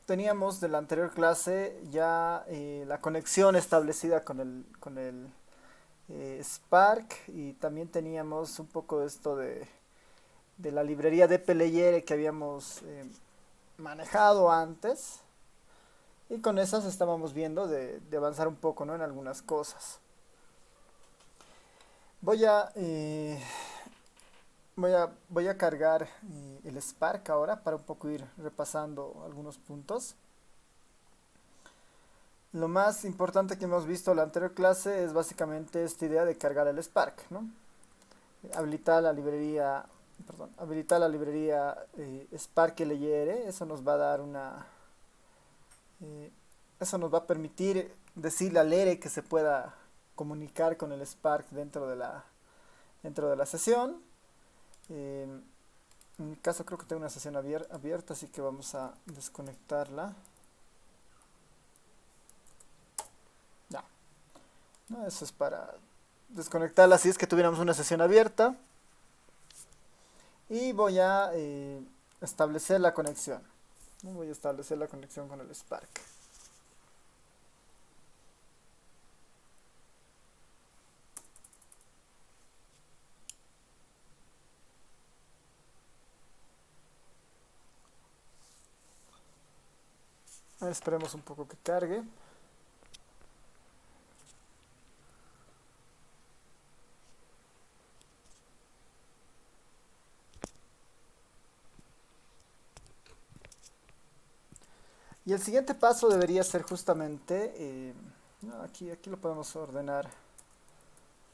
teníamos de la anterior clase ya la conexión establecida con el Spark, y también teníamos un poco esto de la librería de Playere que habíamos manejado antes, y con esas estábamos viendo de avanzar un poco, ¿no? En algunas cosas. Voy a, eh, voy a cargar el Spark ahora para un poco ir repasando algunos puntos. Lo más importante que hemos visto en la anterior clase es básicamente esta idea de cargar el Spark, ¿no? Habilitar la librería, perdón, habilitar la librería Spark LYR. Eso nos va a dar eh, eso nos va a permitir decirle al ERE que se pueda comunicar con el Spark dentro de la sesión. Eh, en mi caso creo que tengo una sesión abierta, así que vamos a desconectarla. Ya, no, eso es para desconectarla si es que tuviéramos una sesión abierta. Y voy a establecer la conexión. Voy a establecer la conexión con el Spark. Esperemos un poco que cargue. Y el siguiente paso debería ser justamente, no, aquí lo podemos ordenar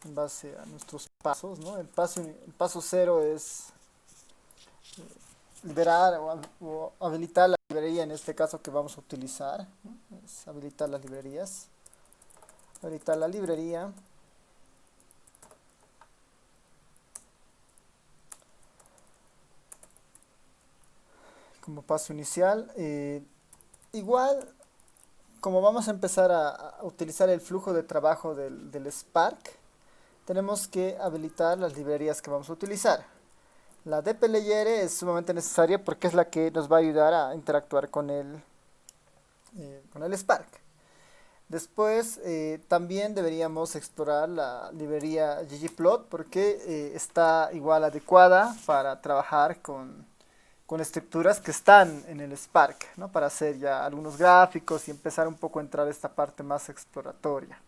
en base a nuestros pasos, ¿no? El paso cero es liberar o habilitar la librería, en este caso que vamos a utilizar, ¿no? Es habilitar las librerías. Habilitar la librería. Como paso inicial. Igual, como vamos a empezar a utilizar el flujo de trabajo del Spark, tenemos que habilitar las librerías que vamos a utilizar. La dplyr es sumamente necesaria porque es la que nos va a ayudar a interactuar con el Spark. Después también deberíamos explorar la librería ggplot porque está igual adecuada para trabajar con estructuras que están en el Spark, ¿no? Para hacer ya algunos gráficos y empezar un poco a entrar a esta parte más exploratoria.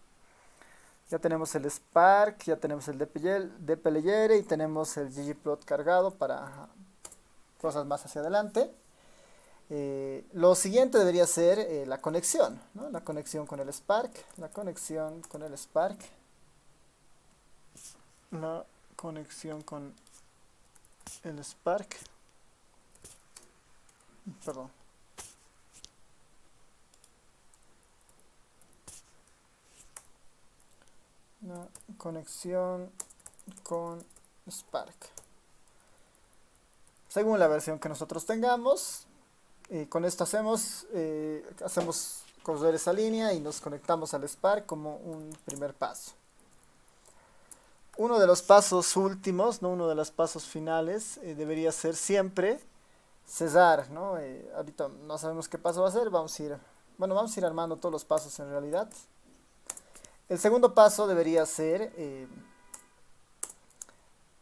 Ya tenemos el Spark, ya tenemos el dplyr y tenemos el ggplot cargado para cosas más hacia adelante. Lo siguiente debería ser la conexión, ¿no? La conexión con el Spark, la conexión con el Spark, la conexión con el Spark, perdón, la conexión con Spark. Según la versión que nosotros tengamos, con esto hacemos correr esa línea y nos conectamos al Spark como un primer paso. Uno de los pasos últimos, ¿no? Uno de los pasos finales debería ser siempre cesar, ¿no? Ahorita no sabemos qué paso va a ser, vamos a ir armando todos los pasos en realidad. El segundo paso debería ser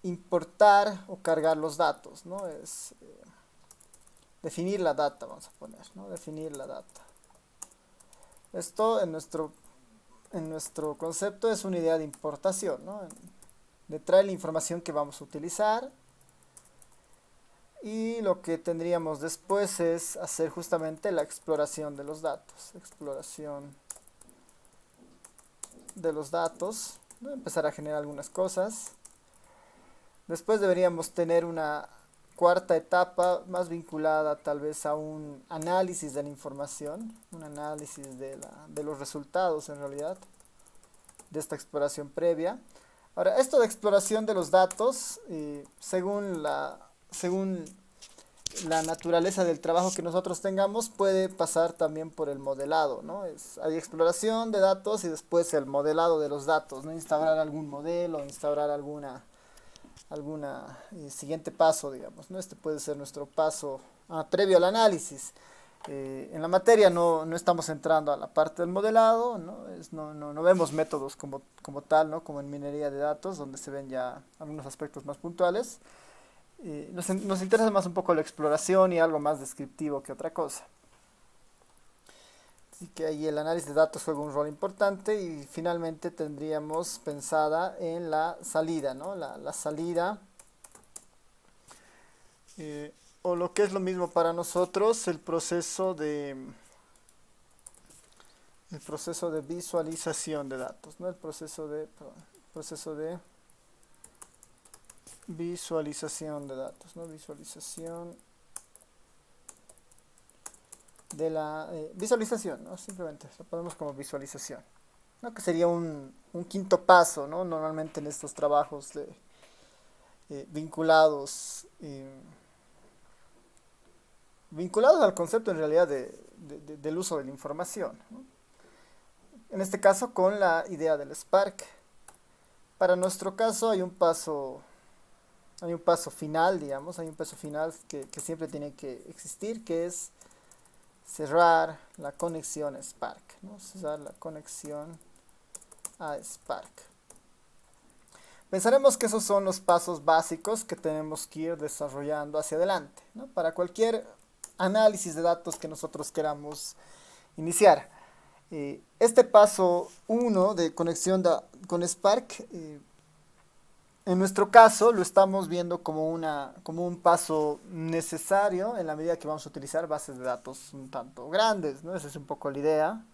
importar o cargar los datos, ¿no? Es definir la data, vamos a poner, ¿no? Definir la data. Esto en nuestro concepto es una idea de importación, ¿no? De traer la información que vamos a utilizar, y lo que tendríamos después es hacer justamente la exploración de los datos. Exploración de los datos, ¿no? Empezar a generar algunas cosas. Después deberíamos tener una cuarta etapa más vinculada tal vez a un análisis de la información, un análisis de los resultados en realidad, de esta exploración previa. Ahora, esto de exploración de los datos, según la naturaleza del trabajo que nosotros tengamos, puede pasar también por el modelado, ¿no? Hay exploración de datos y después el modelado de los datos, ¿no? Instaurar algún modelo, instaurar alguna siguiente paso, digamos, ¿no? Este puede ser nuestro paso previo al análisis. En la materia no estamos entrando a la parte del modelado, no vemos métodos como tal, ¿no? Como en minería de datos, donde se ven ya algunos aspectos más puntuales. Nos interesa más un poco la exploración y algo más descriptivo que otra cosa. Así que ahí el análisis de datos juega un rol importante y finalmente tendríamos pensada en la salida, ¿no? La salida, o lo que es lo mismo para nosotros, el proceso de visualización de datos, ¿no? Proceso de visualización de datos, ¿no? Visualización de la visualización, ¿no? Simplemente lo ponemos como visualización, ¿no? Que sería un quinto paso, ¿no? Normalmente en estos trabajos vinculados, vinculados al concepto en realidad del uso de la información, ¿no? En este caso con la idea del Spark. Para nuestro caso hay un paso final, digamos, hay un paso final que siempre tiene que existir, que es cerrar la conexión a Spark, ¿no? Cerrar la conexión a Spark. Pensaremos que esos son los pasos básicos que tenemos que ir desarrollando hacia adelante, ¿no? Para cualquier análisis de datos que nosotros queramos iniciar. Este paso 1 de conexión con Spark, en nuestro caso lo estamos viendo como un paso necesario en la medida que vamos a utilizar bases de datos un tanto grandes, ¿no? Esa es un poco la idea.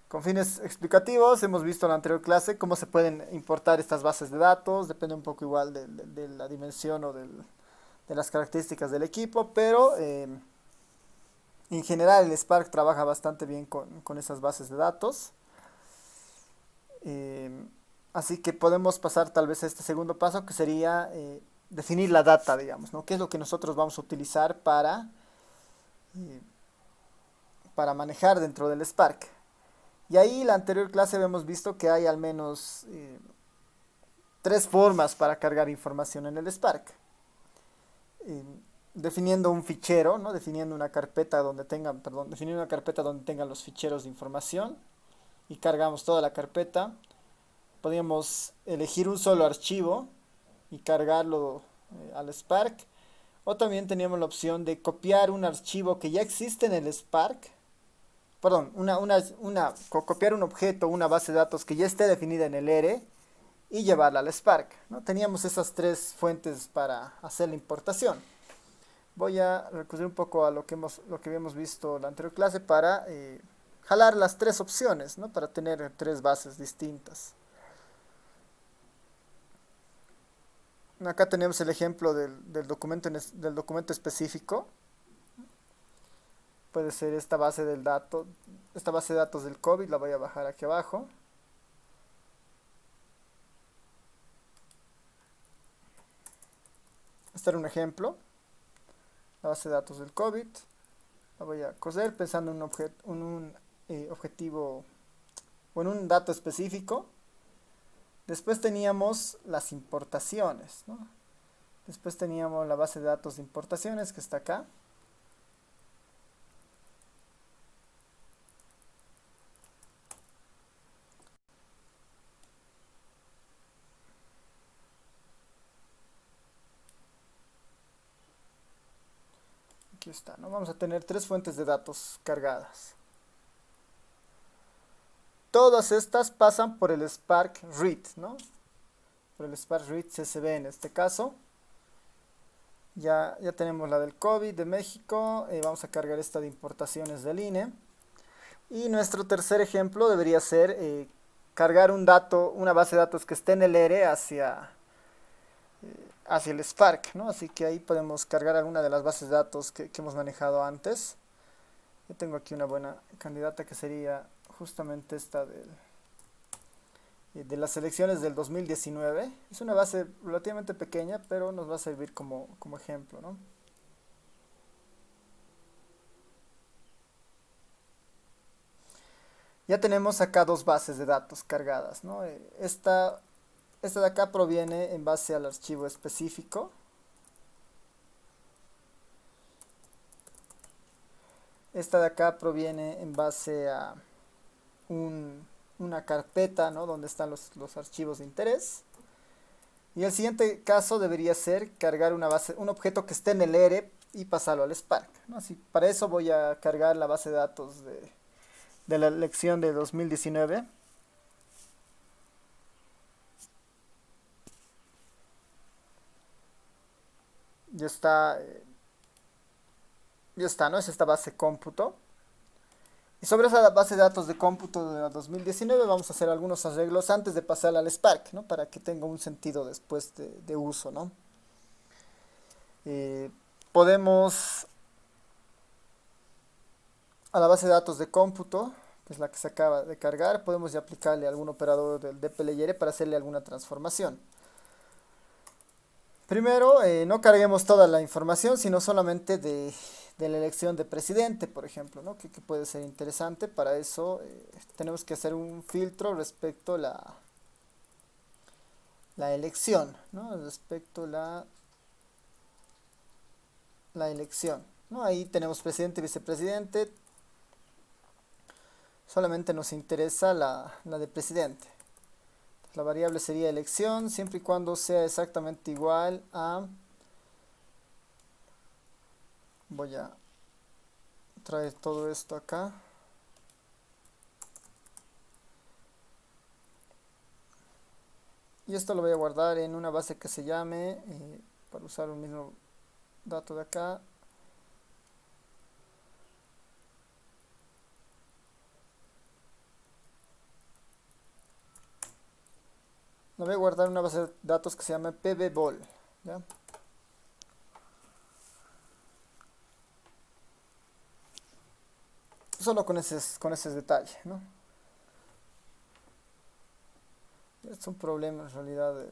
Con fines explicativos, hemos visto en la anterior clase cómo se pueden importar estas bases de datos, depende un poco igual de la dimensión o de las características del equipo, pero en general el Spark trabaja bastante bien con esas bases de datos. Así que podemos pasar tal vez a este segundo paso, que sería definir la data, digamos, ¿no? ¿Qué es lo que nosotros vamos a utilizar eh, para manejar dentro del Spark? Y ahí en la anterior clase habíamos visto que hay al menos tres formas para cargar información en el Spark. Eh, Definiendo un fichero, ¿no? Definiendo una carpeta donde tengan, perdón, definiendo una carpeta donde tengan los ficheros de información y cargamos toda la carpeta. Podríamos elegir un solo archivo y cargarlo al Spark. O también teníamos la opción de copiar un archivo que ya existe en el Spark. Perdón, copiar un objeto, una base de datos que ya esté definida en el ERE y llevarla al Spark, ¿no? Teníamos esas tres fuentes para hacer la importación. Voy a recurrir un poco a lo que habíamos visto en la anterior clase para jalar las tres opciones, ¿no? Para tener tres bases distintas. Acá tenemos el ejemplo del documento específico. Puede ser esta base de datos del COVID, la voy a bajar aquí abajo. Este era un ejemplo. La base de datos del COVID. La voy a coser pensando en un objetivo o en un dato específico. Después teníamos las importaciones, ¿no? Después teníamos la base de datos de importaciones que está acá. Aquí está, ¿no? Vamos a tener tres fuentes de datos cargadas. Todas estas pasan por el Spark Read, ¿no? Por el Spark Read CSV en este caso. Ya tenemos la del COVID de México. Vamos a cargar esta de importaciones del INE. Y nuestro tercer ejemplo debería ser cargar una base de datos que esté en el ERE hacia el Spark, ¿no? Así que ahí podemos cargar alguna de las bases de datos que hemos manejado antes. Yo tengo aquí una buena candidata que sería justamente esta de las elecciones del 2019. Es una base relativamente pequeña, pero nos va a servir como ejemplo, ¿no? Ya tenemos acá dos bases de datos cargadas, ¿no? Esta de acá proviene en base al archivo específico. Esta de acá proviene en base a una carpeta, ¿no? Donde están los archivos de interés. Y el siguiente caso debería ser cargar un objeto que esté en el ERE y pasarlo al Spark, ¿no? Así, para eso voy a cargar la base de datos de la lección de 2019. Ya está, ya está, ¿no? Es esta base cómputo. Y sobre esa base de datos de cómputo de la 2019 vamos a hacer algunos arreglos antes de pasarla al Spark, ¿no? Para que tenga un sentido después de uso, ¿no? Eh, Podemos a la base de datos de cómputo, que es la que se acaba de cargar, podemos ya aplicarle algún operador del dplyr para hacerle alguna transformación. Primero, no carguemos toda la información, sino solamente de la elección de presidente, por ejemplo, ¿no? Que puede ser interesante. Para eso tenemos que hacer un filtro respecto a la elección, ¿no? Respecto a la elección, ¿no? Ahí tenemos presidente y vicepresidente. Solamente nos interesa la de presidente. La variable sería elección, siempre y cuando sea exactamente igual a... Voy a traer todo esto acá. Y esto lo voy a guardar en una base que se llame, para usar un mismo dato de acá, lo voy a guardar en una base de datos que se llama pbbol, ¿ya? Solo con ese detalle, ¿no? Este es un problema en realidad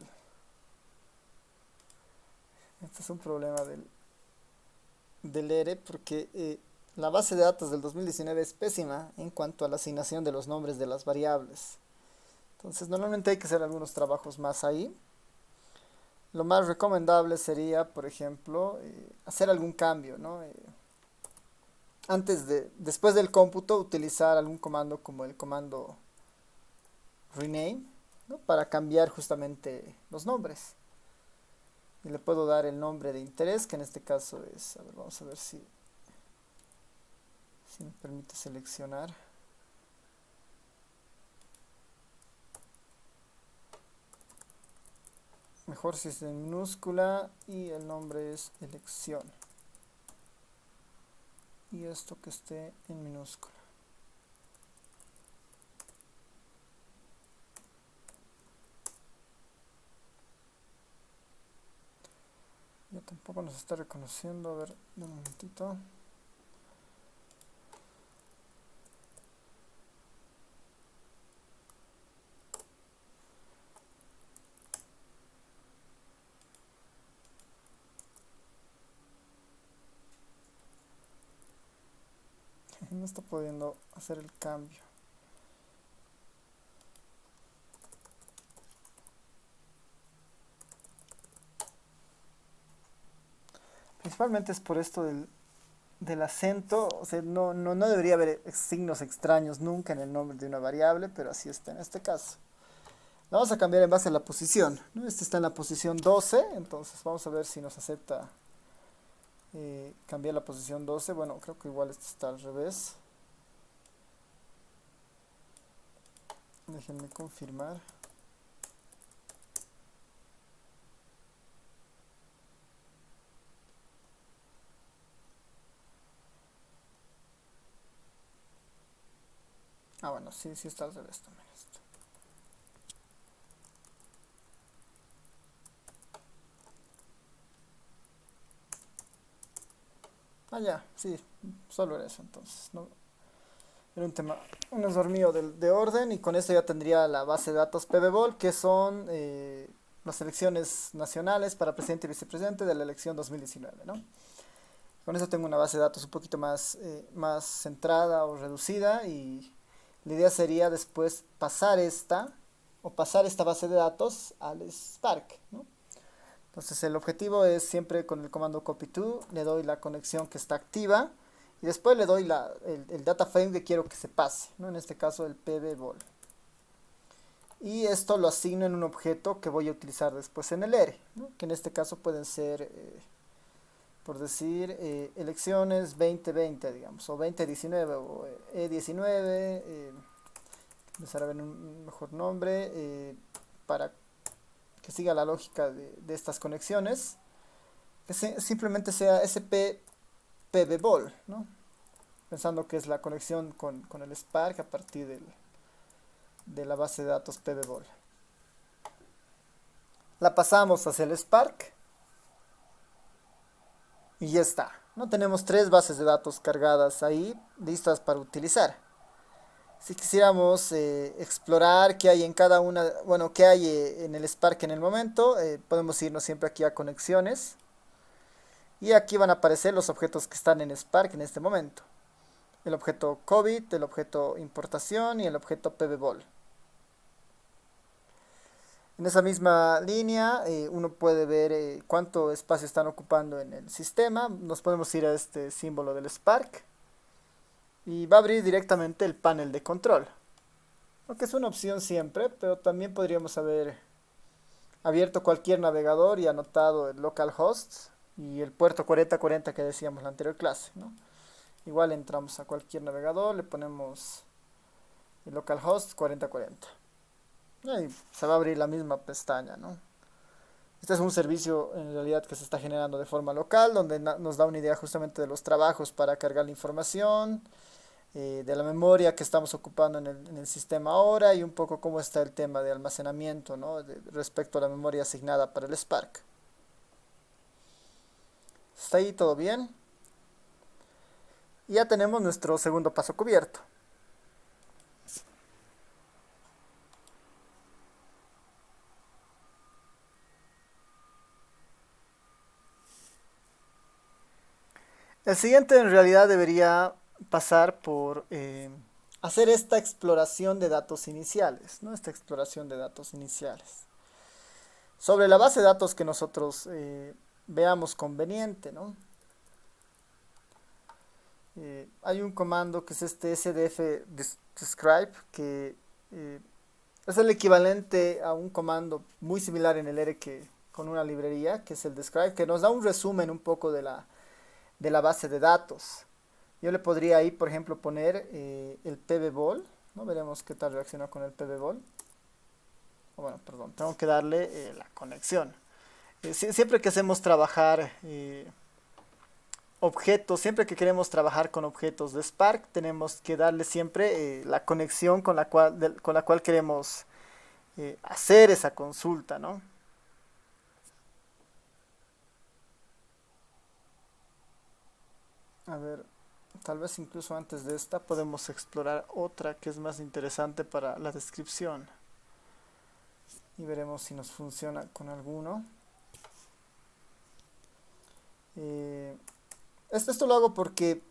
este es un problema del ERE porque la base de datos del 2019 es pésima en cuanto a la asignación de los nombres de las variables. Entonces normalmente hay que hacer algunos trabajos más ahí. Lo más recomendable sería, por ejemplo, hacer algún cambio, ¿no? Después del cómputo, utilizar algún comando como el comando rename, ¿no? Para cambiar justamente los nombres. Y le puedo dar el nombre de interés, que en este caso es, a ver, vamos a ver si me permite seleccionar. Mejor si es en minúscula y el nombre es elección. Y esto que esté en minúscula. Ya tampoco nos está reconociendo. A ver, un momentito. No está pudiendo hacer el cambio. Principalmente es por esto del acento. O sea, no debería haber signos extraños nunca en el nombre de una variable, pero así está en este caso. La vamos a cambiar en base a la posición, ¿no? Este está en la posición 12, entonces vamos a ver si nos acepta cambiar la posición 12. Bueno, creo que igual este está al revés. Déjenme confirmar. Ah, bueno, sí está al revés también esto. Ah, ya, sí, solo era eso entonces, ¿no? Era un error mío de orden, y con esto ya tendría la base de datos pbbol, que son las elecciones nacionales para presidente y vicepresidente de la elección 2019, ¿no? Con eso tengo una base de datos un poquito más centrada o reducida, y la idea sería después pasar esta base de datos al Spark, ¿no? Entonces el objetivo es siempre con el comando copy to, le doy la conexión que está activa y después le doy el data frame que quiero que se pase, ¿no? En este caso el pbball. Y esto lo asigno en un objeto que voy a utilizar después en el ere, ¿no? Que en este caso pueden ser, por decir, elecciones 2020, digamos, o 2019, o E19, empezar a ver un mejor nombre, para que siga la lógica de estas conexiones, que simplemente sea SP pbball, ¿no? Pensando que es la conexión con el Spark a partir de la base de datos pbball. La pasamos hacia el Spark y ya está, ¿no? Tenemos tres bases de datos cargadas ahí, listas para utilizar. Si quisiéramos explorar qué hay en cada una, bueno, qué hay en el Spark en el momento, podemos irnos siempre aquí a conexiones. Y aquí van a aparecer los objetos que están en Spark en este momento. El objeto COVID, el objeto importación y el objeto pbball. En esa misma línea uno puede ver cuánto espacio están ocupando en el sistema. Nos podemos ir a este símbolo del Spark y va a abrir directamente el panel de control. Aunque es una opción siempre, pero también podríamos haber abierto cualquier navegador y anotado el localhost y el puerto 4040 que decíamos en la anterior clase, ¿no? Igual entramos a cualquier navegador, le ponemos el localhost 4040 y se va a abrir la misma pestaña, ¿no? Este es un servicio en realidad que se está generando de forma local, donde nos da una idea justamente de los trabajos para cargar la información, de la memoria que estamos ocupando en el sistema ahora y un poco cómo está el tema de almacenamiento, ¿no? Respecto a la memoria asignada para el Spark. ¿Está ahí todo bien? Y ya tenemos nuestro segundo paso cubierto. El siguiente en realidad debería pasar por hacer esta exploración de datos iniciales, ¿no? Esta exploración de datos iniciales. Sobre la base de datos que nosotros veamos conveniente, ¿no? Hay un comando que es este sdf describe, que es el equivalente a un comando muy similar en el ere que con una librería, que es el describe, que nos da un resumen un poco de la base de datos. Yo le podría ahí, por ejemplo, poner el pbball, ¿no? Veremos qué tal reacciona con el pbball. Bueno, perdón, tengo que darle la conexión. Siempre que hacemos trabajar objetos, siempre que queremos trabajar con objetos de Spark, tenemos que darle siempre la conexión con la cual queremos hacer esa consulta, ¿no? A ver, tal vez incluso antes de esta podemos explorar otra que es más interesante para la descripción. Y veremos si nos funciona con alguno. Esto lo hago porque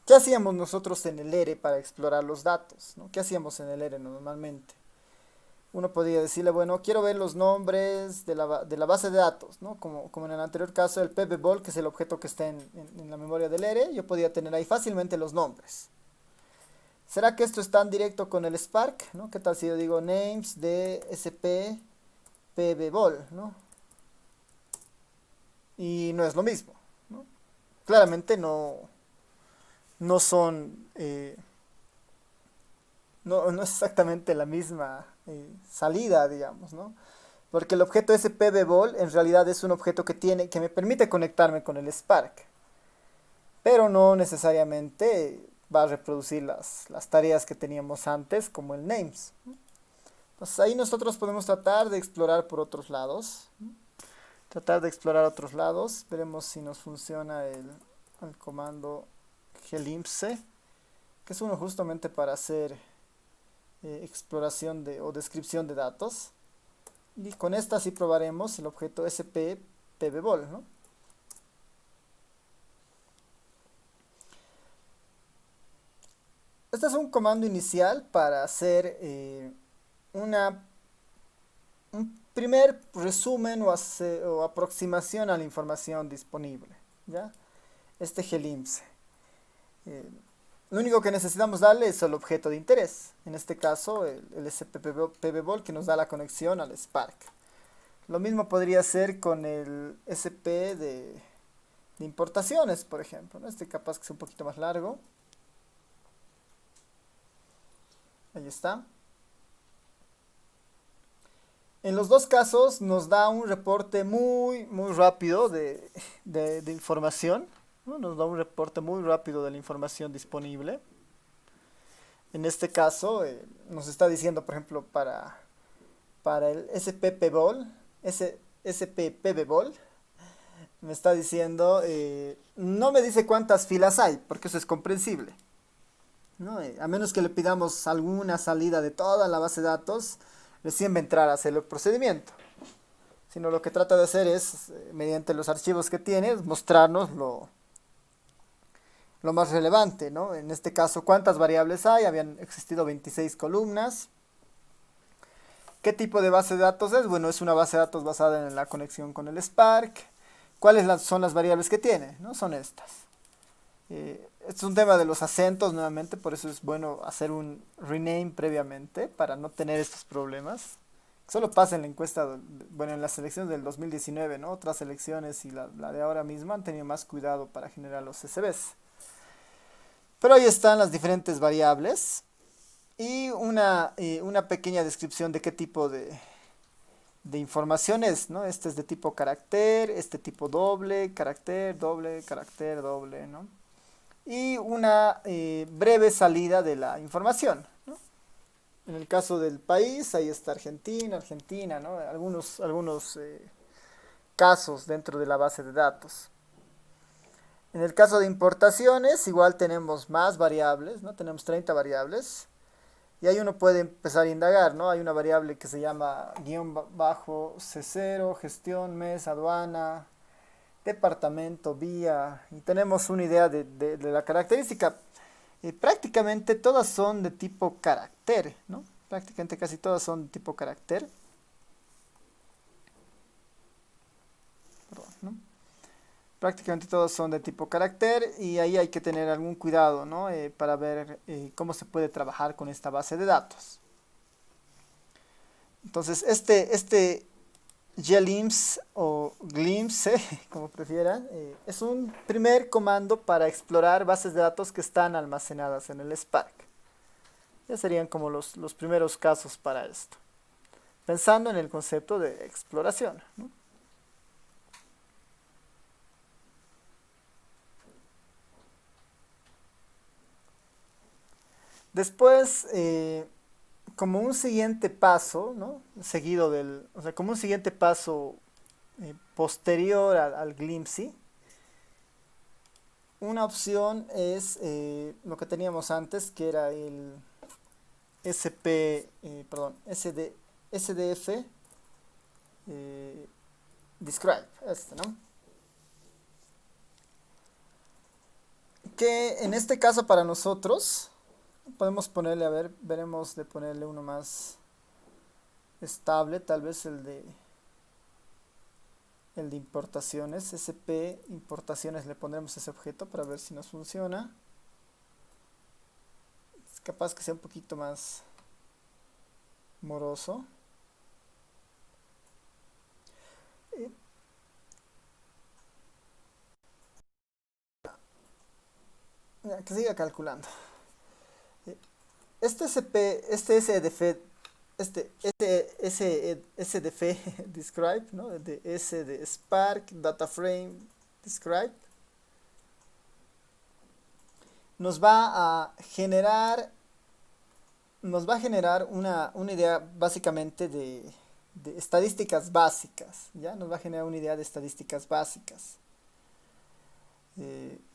¿qué hacíamos nosotros en el ere para explorar los datos, ¿no? ¿Qué hacíamos en el ere normalmente? Uno podría decirle, bueno, quiero ver los nombres de la base de datos, ¿no? Como en el anterior caso, el pbball, que es el objeto que está en la memoria del ere, yo podía tener ahí fácilmente los nombres. ¿Será que esto es tan directo con el Spark, ¿no? ¿Qué tal si yo digo names de sp pbball, ¿no? Y no es lo mismo, ¿no? Claramente no son, no es exactamente la misma salida, digamos, ¿no? Porque el objeto spbball en realidad es un objeto que me permite conectarme con el Spark, pero no necesariamente va a reproducir las tareas que teníamos antes, como el names. Entonces ahí nosotros podemos tratar de explorar por otros lados, ¿no? Tratar de explorar otros lados. Veremos si nos funciona el comando glimse, que es uno justamente para hacer exploración o descripción de datos. Y con esta sí probaremos el objeto sp pbball, ¿no? Este es un comando inicial para hacer un primer resumen o aproximación a la información disponible, ¿ya? Este glimse. Eh, lo único que necesitamos darle es el objeto de interés. En este caso, el SPPBOL que nos da la conexión al Spark. Lo mismo podría ser con el SP de importaciones, por ejemplo, ¿no? Este capaz que es un poquito más largo. Ahí está. En los dos casos nos da un reporte muy rápido de información, ¿no? Nos da un reporte muy rápido de la información disponible. En este caso nos está diciendo, por ejemplo, para el SPPBOL, SPPBOL, me está diciendo, no me dice cuántas filas hay, porque eso es comprensible, ¿no? A menos que le pidamos alguna salida de toda la base de datos, recién va a entrar a hacer el procedimiento. Sino lo que trata de hacer es, mediante los archivos que tiene, mostrarnos lo más relevante, ¿no? En este caso, ¿cuántas variables hay? Habían existido 26 columnas. ¿Qué tipo de base de datos es? Bueno, es una base de datos basada en la conexión con el Spark. ¿Cuáles son las variables que tiene? ¿No? Son estas. Este es un tema de los acentos nuevamente, por eso es bueno hacer un rename previamente para no tener estos problemas. Solo pasa en la encuesta, bueno, en las elecciones del 2019, ¿no? Otras elecciones y la de ahora misma han tenido más cuidado para generar los CSVs. Pero ahí están las diferentes variables y una pequeña descripción de qué tipo de información es, ¿no? Este es de tipo carácter, este tipo doble, carácter, doble, ¿no? Y una breve salida de la información, ¿no? En el caso del país, ahí está Argentina, ¿no? Algunos casos dentro de la base de datos. En el caso de importaciones, igual tenemos más variables, ¿no? Tenemos 30 variables. Y ahí uno puede empezar a indagar, ¿no? Hay una variable que se llama guión bajo C0, gestión, mes, aduana, departamento, vía. Y tenemos una idea de la característica. Prácticamente todas son de tipo carácter, ¿no? Prácticamente casi todas son de tipo carácter. Perdón, ¿no? Prácticamente todos son de tipo carácter y ahí hay que tener algún cuidado, ¿no? Para ver cómo se puede trabajar con esta base de datos. Entonces, este glimps o glimpse, como prefieran, es un primer comando para explorar bases de datos que están almacenadas en el Spark. Ya serían como los primeros casos para esto. Pensando en el concepto de exploración, ¿no? Después, como un siguiente paso, ¿no? Seguido o sea, como un siguiente paso posterior al glimpse, una opción es lo que teníamos antes, que era el SDF eh, describe, ¿no? Que en este caso para nosotros podemos ponerle, a ver, veremos de ponerle uno más estable, tal vez el de importaciones, SP importaciones, le pondremos ese objeto para ver si nos funciona. Es capaz que sea un poquito más moroso. Que siga calculando. Este SP, este SDF, SDF describe, ¿no? De S de Spark, Data Frame describe, nos va a generar, una idea básicamente de estadísticas básicas, ¿ya? Nos va a generar una idea de estadísticas básicas.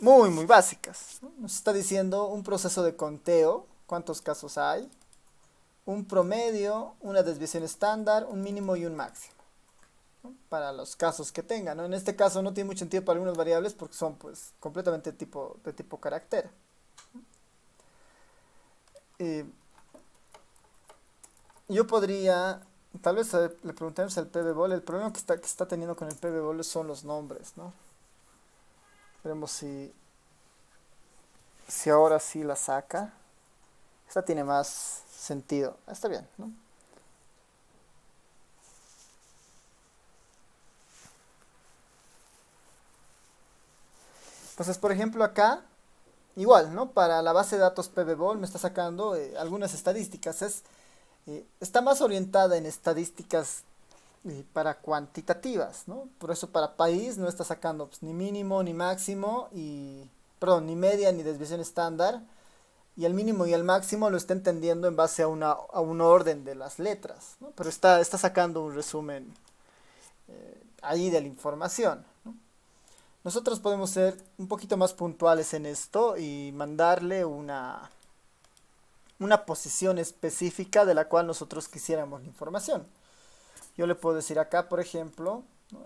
Muy básicas, ¿no? Nos está diciendo un proceso de conteo, cuántos casos hay, un promedio, una desviación estándar, un mínimo y un máximo, ¿no? Para los casos que tenga, ¿no? En este caso no tiene mucho sentido para algunas variables porque son pues completamente de tipo carácter. Eh, yo podría, tal vez le preguntemos al PBBOL, el problema que está teniendo con el PBBOL son los nombres, ¿no? Veremos si si ahora sí la saca. Esta tiene más sentido. Está bien, ¿no? Entonces, por ejemplo, acá, igual, ¿no? Para la base de datos PBBOL me está sacando algunas estadísticas. Está más orientada en estadísticas para cuantitativas, ¿no? Por eso para país no está sacando pues, ni mínimo ni máximo y, perdón, ni media ni desviación estándar. Y el mínimo y el máximo lo está entendiendo en base a un orden de las letras, ¿no? Pero está sacando un resumen ahí de la información, ¿no? Nosotros podemos ser un poquito más puntuales en esto y mandarle una posición específica de la cual nosotros quisiéramos la información. Yo le puedo decir acá, por ejemplo, ¿no?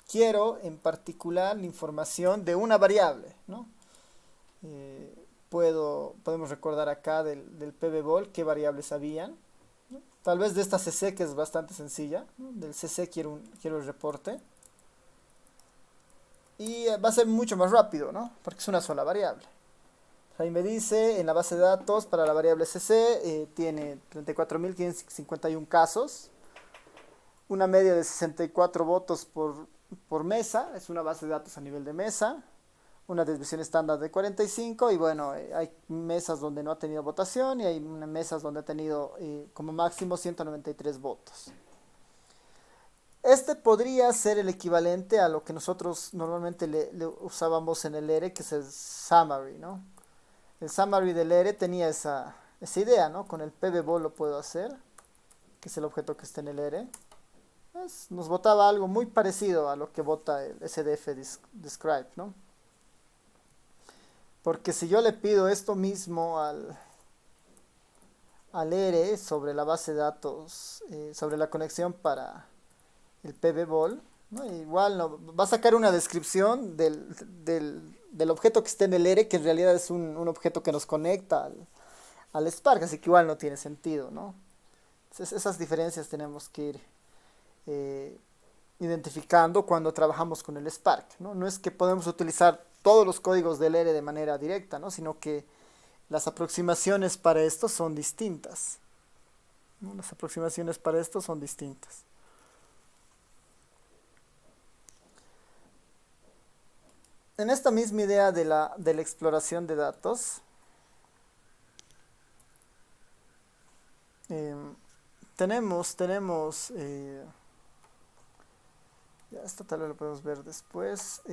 Quiero en particular la información de una variable, ¿no? Eh, podemos recordar acá del PBBOL qué variables habían, ¿no? Tal vez de esta CC que es bastante sencilla, ¿no? Del CC quiero el reporte. Y va a ser mucho más rápido, ¿no? Porque es una sola variable. Ahí me dice, en la base de datos para la variable CC tiene 34.551 casos, una media de 64 votos por mesa, es una base de datos a nivel de mesa, una desviación estándar de 45 y bueno, hay mesas donde no ha tenido votación y hay mesas donde ha tenido como máximo 193 votos. Este podría ser el equivalente a lo que nosotros normalmente le usábamos en el ERE, que es el summary, ¿no? El summary del ERE tenía esa idea, ¿no? Con el PBBOL lo puedo hacer, que es el objeto que está en el ERE. Nos botaba algo muy parecido a lo que bota el SDF describe, ¿no? Porque si yo le pido esto mismo al ERE sobre la base de datos, sobre la conexión para el PBBOL, ¿no? Igual va a sacar una descripción del objeto que está en el ERE, que en realidad es un objeto que nos conecta al Spark, así que igual no tiene sentido, ¿no? Entonces, esas diferencias tenemos que ir identificando cuando trabajamos con el Spark, ¿no? No es que podemos utilizar todos los códigos del ERE de manera directa, ¿no? Sino que las aproximaciones para esto son distintas, ¿no? Las aproximaciones para esto son distintas. En esta misma idea de la exploración de datos, eh, tenemos ya esto tal vez lo podemos ver después.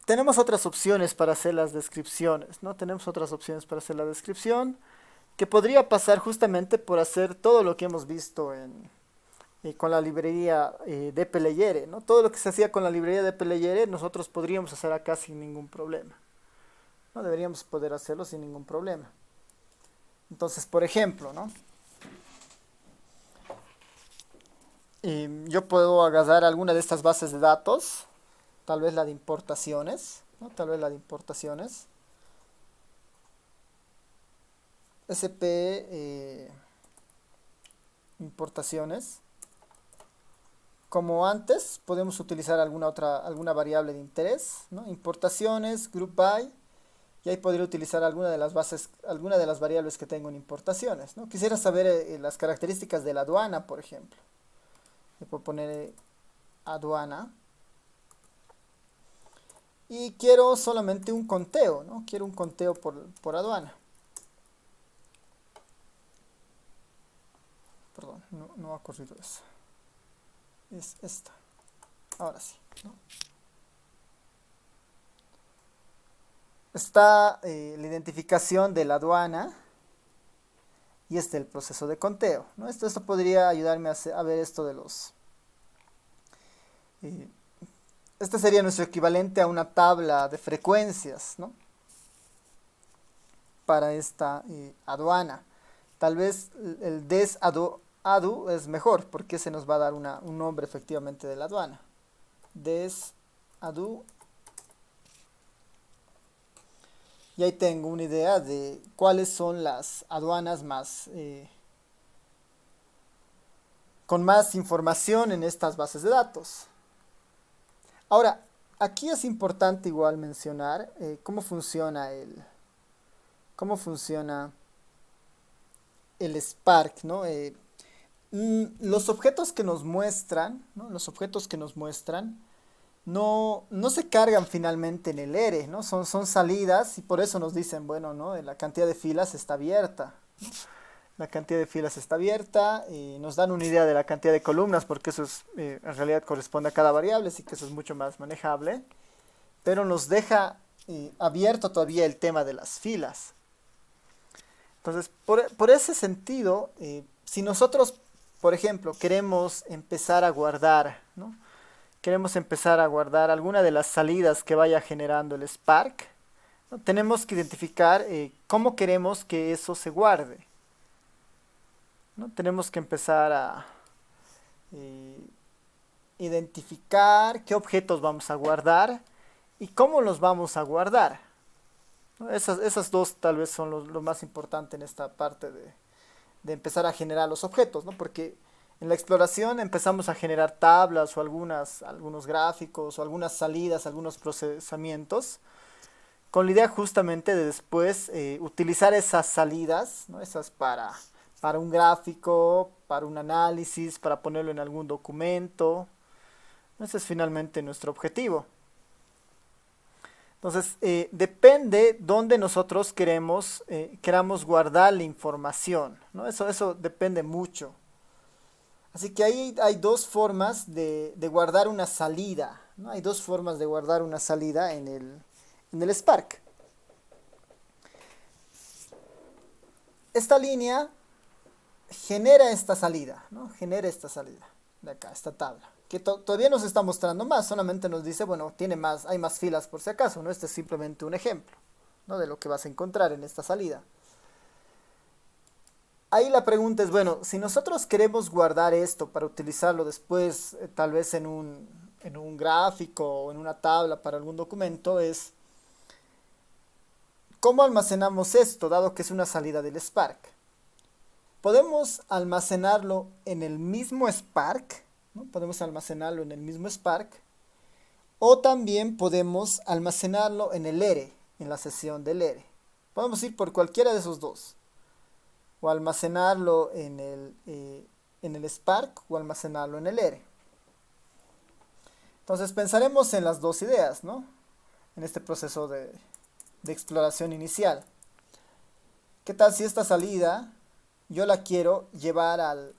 Tenemos otras opciones para hacer las descripciones, ¿no? Tenemos otras opciones para hacer la descripción, que podría pasar justamente por hacer todo lo que hemos visto con la librería de Playere, ¿no? Todo lo que se hacía con la librería de Playere nosotros podríamos hacer acá sin ningún problema, ¿no? Deberíamos poder hacerlo sin ningún problema. Entonces, por ejemplo, ¿no? Yo puedo agarrar alguna de estas bases de datos, tal vez la de importaciones, ¿no? Tal vez la de importaciones. SP importaciones. Como antes, podemos utilizar alguna variable de interés, ¿no? Importaciones, group by, y ahí podría utilizar alguna de las variables que tengo en importaciones, ¿no? Quisiera saber las características de la aduana, por ejemplo. Le puedo poner aduana. Y quiero solamente un conteo, ¿no? Quiero un conteo por aduana. Perdón, no ha corrido eso. Es esta. Ahora sí, ¿no? Está la identificación de la aduana y este el proceso de conteo, ¿no? Esto podría ayudarme a ver esto de los... este sería nuestro equivalente a una tabla de frecuencias, ¿no? Para esta aduana. Tal vez el des adu es mejor porque se nos va a dar un nombre efectivamente de la aduana. Des adu. Y ahí tengo una idea de cuáles son las aduanas con más información en estas bases de datos. Ahora, aquí es importante igual mencionar cómo funciona el Spark, ¿no? Los objetos que nos muestran, ¿no? Los objetos que nos muestran no se cargan finalmente en el ERE, ¿no? Son salidas y por eso nos dicen, bueno, ¿no? La cantidad de filas está abierta. La cantidad de filas está abierta y nos dan una idea de la cantidad de columnas porque eso es, en realidad corresponde a cada variable, así que eso es mucho más manejable. Pero nos deja abierto todavía el tema de las filas. Entonces, por ese sentido, si nosotros, por ejemplo, queremos empezar a guardar, ¿no? Queremos empezar a guardar alguna de las salidas que vaya generando el Spark, ¿no? Tenemos que identificar cómo queremos que eso se guarde, ¿no? Tenemos que empezar a eh, identificar qué objetos vamos a guardar y cómo los vamos a guardar, ¿no? Esas dos tal vez son lo más importante en esta parte de empezar a generar los objetos, ¿no? Porque en la exploración empezamos a generar tablas o algunos gráficos o algunas salidas, algunos procesamientos, con la idea justamente de después utilizar esas salidas, ¿no? Esas para un gráfico, para un análisis, para ponerlo en algún documento. Ese es finalmente nuestro objetivo. Entonces, depende dónde nosotros queramos guardar la información, ¿no? Eso depende mucho. Así que ahí hay dos formas de guardar una salida, ¿no? Hay dos formas de guardar una salida en el Spark. Esta línea genera esta salida, ¿no? Genera esta salida de acá, esta tabla. Que todavía nos está mostrando más, solamente nos dice, bueno, hay más filas por si acaso, ¿no? Este es simplemente un ejemplo, ¿no? De lo que vas a encontrar en esta salida. Ahí la pregunta es, bueno, si nosotros queremos guardar esto para utilizarlo después, tal vez en un gráfico o en una tabla para algún documento, es ¿cómo almacenamos esto, dado que es una salida del Spark? Podemos almacenarlo en el mismo Spark, ¿no? Podemos almacenarlo en el mismo Spark, o también podemos almacenarlo en el ERE, en la sesión del ERE. Podemos ir por cualquiera de esos dos. O almacenarlo en el Spark o almacenarlo en el ERE. Entonces pensaremos en las dos ideas, ¿no? En este proceso de exploración inicial. ¿Qué tal si esta salida yo la quiero llevar al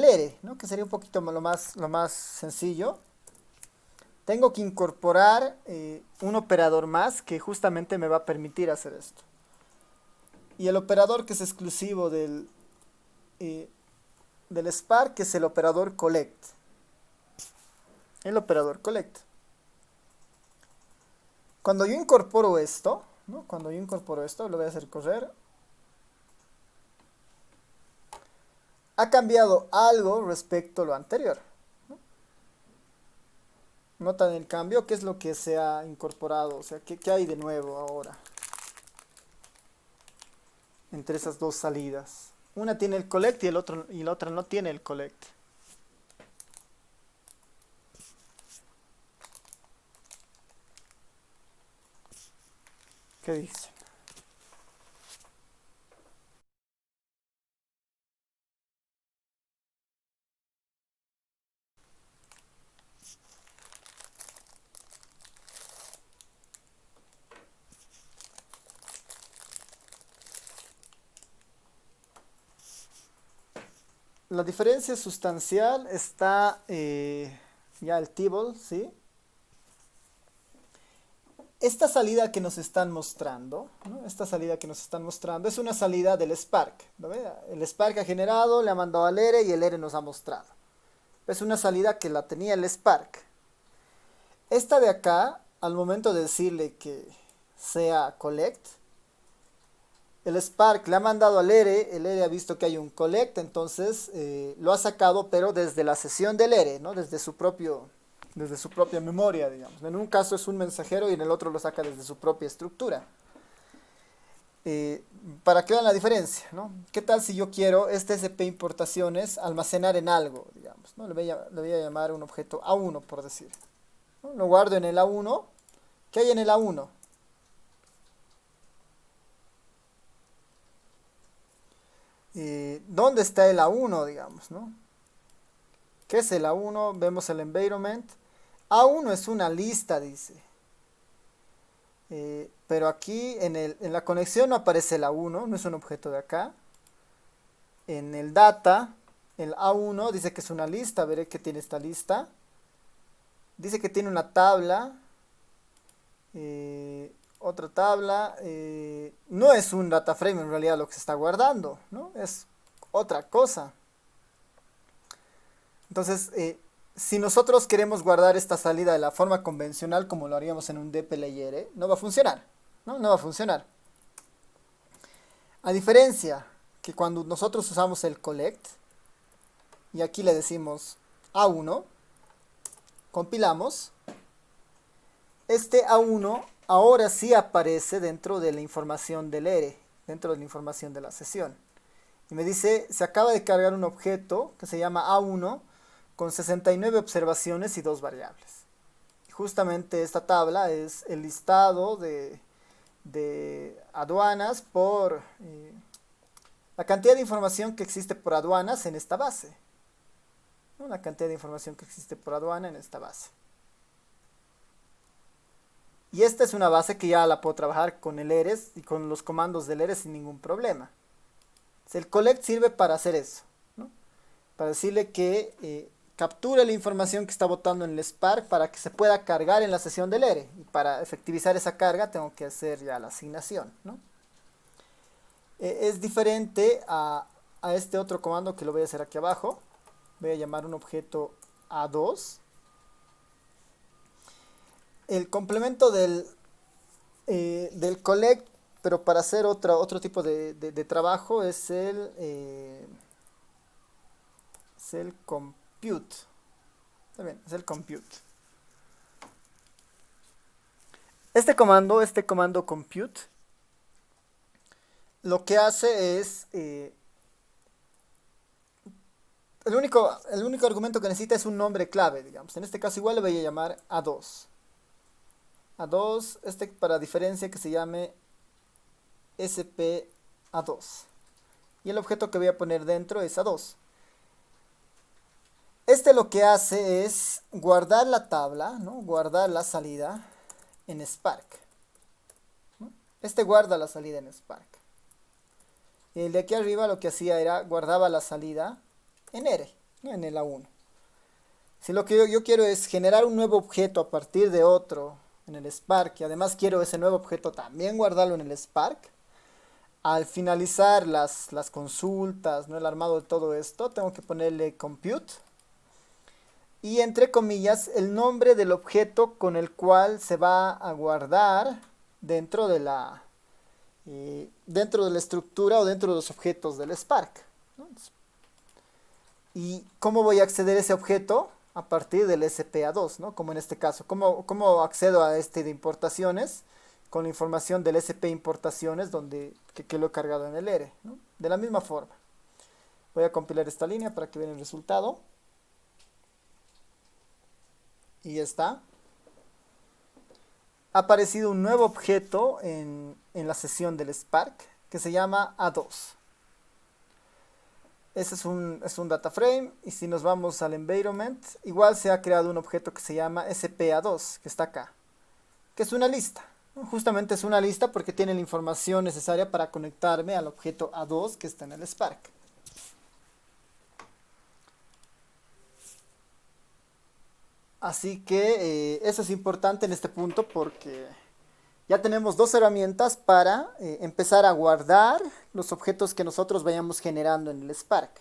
ERE, ¿no? Que sería un poquito lo más sencillo. Tengo que incorporar un operador más que justamente me va a permitir hacer esto. Y el operador que es exclusivo del Spark es el operador collect. El operador collect. Cuando yo incorporo esto, ¿no? Cuando yo incorporo esto, lo voy a hacer correr. Ha cambiado algo respecto a lo anterior, ¿no? Notan el cambio, ¿qué es lo que se ha incorporado? O sea, ¿qué hay de nuevo ahora? Entre esas dos salidas. Una tiene el collect y la otra no tiene el collect. ¿Qué dice? La diferencia sustancial está ya el table, ¿sí? Esta salida que nos están mostrando, ¿no? Esta salida que nos están mostrando es una salida del Spark, ¿no ve? El Spark ha generado, le ha mandado al ERE y el ERE nos ha mostrado. Es una salida que la tenía el Spark. Esta de acá, al momento de decirle que sea collect, el Spark le ha mandado al ERE, el ERE ha visto que hay un collect, entonces lo ha sacado, pero desde la sesión del ERE, ¿no? Desde su propia memoria, digamos. En un caso es un mensajero y en el otro lo saca desde su propia estructura. Para que vean la diferencia, ¿no? ¿Qué tal si yo quiero este TCP importaciones almacenar en algo, digamos, ¿no? Le voy a llamar un objeto A1, por decir. ¿no? Lo guardo en el A1. ¿Qué hay en el A1? ¿Dónde está el A1, digamos, ¿no? ¿Qué es el A1? Vemos el environment. A1 es una lista, dice. Pero aquí en la conexión no aparece el A1, no es un objeto de acá. En el data, el A1 dice que es una lista, veré que tiene esta lista. Dice que tiene una tabla, otra tabla. No es un data frame en realidad lo que se está guardando, ¿no? Es otra cosa. Entonces, si nosotros queremos guardar esta salida de la forma convencional como lo haríamos en un dplyr, no va a funcionar, ¿no? No va a funcionar. A diferencia que cuando nosotros usamos el collect, y aquí le decimos A1, compilamos, este A1 ahora sí aparece dentro de la información del ERE, dentro de la información de la sesión. Y me dice, se acaba de cargar un objeto que se llama A1 con 69 observaciones y 2 variables. Y justamente esta tabla es el listado de aduanas por la cantidad de información que existe por aduanas en esta base. La cantidad de información que existe por aduana en esta base. Y esta es una base que ya la puedo trabajar con el ERES y con los comandos del ERES sin ningún problema. El collect sirve para hacer eso, ¿no? Para decirle que capture la información que está botando en el Spark para que se pueda cargar en la sesión del ERE. Y para efectivizar esa carga tengo que hacer ya la asignación, ¿no? Es diferente a este otro comando que lo voy a hacer aquí abajo. Voy a llamar un objeto A2. El complemento del collect, pero para hacer otro tipo de trabajo, es el compute. Está bien, es el compute. Este comando compute, lo que hace es el único argumento que necesita es un nombre clave, digamos. En este caso igual le voy a llamar A2. A2, para diferencia que se llame SP-A2. Y el objeto que voy a poner dentro es A2. Lo que hace es guardar la tabla, ¿no? Guardar la salida en Spark, ¿no? Guarda la salida en Spark. Y el de aquí arriba lo que hacía era guardaba la salida en R, ¿no? En el A1. Si lo que yo quiero es generar un nuevo objeto a partir de otro en el Spark, y además quiero ese nuevo objeto también guardarlo en el Spark, al finalizar las consultas, ¿no? El armado de todo esto, tengo que ponerle compute y entre comillas el nombre del objeto con el cual se va a guardar dentro de la estructura o dentro de los objetos del Spark, ¿no? ¿Y cómo voy a acceder a ese objeto? A partir del SPA2, ¿no? Como en este caso. ¿Cómo accedo a de importaciones? Con la información del SP importaciones que lo he cargado en el ERE, ¿no? De la misma forma. Voy a compilar esta línea para que vean el resultado. Y ya está. Ha aparecido un nuevo objeto en la sesión del Spark que se llama A2. Ese es un data frame, y si nos vamos al environment, igual se ha creado un objeto que se llama SPA2, que está acá, que es una lista, ¿no? Justamente es una lista porque tiene la información necesaria para conectarme al objeto A2 que está en el Spark. Así que eso es importante en este punto porque ya tenemos dos herramientas para empezar a guardar los objetos que nosotros vayamos generando en el Spark,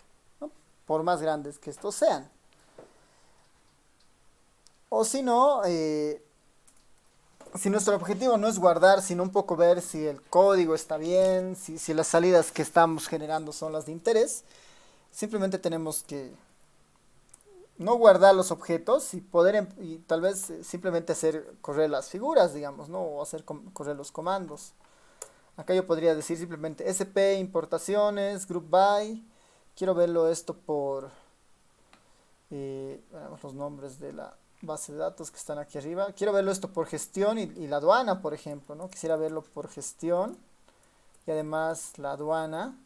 ¿no? Por más grandes que estos sean. O si no, si nuestro objetivo no es guardar, sino un poco ver si el código está bien, si las salidas que estamos generando son las de interés, simplemente tenemos que no guardar los objetos y y tal vez simplemente hacer correr las figuras, digamos, ¿no? O hacer correr los comandos. Acá yo podría decir simplemente sp importaciones, group by. Quiero verlo esto por veamos los nombres de la base de datos que están aquí arriba. Quiero verlo esto por gestión y la aduana, por ejemplo, ¿no? Quisiera verlo por gestión y además la aduana.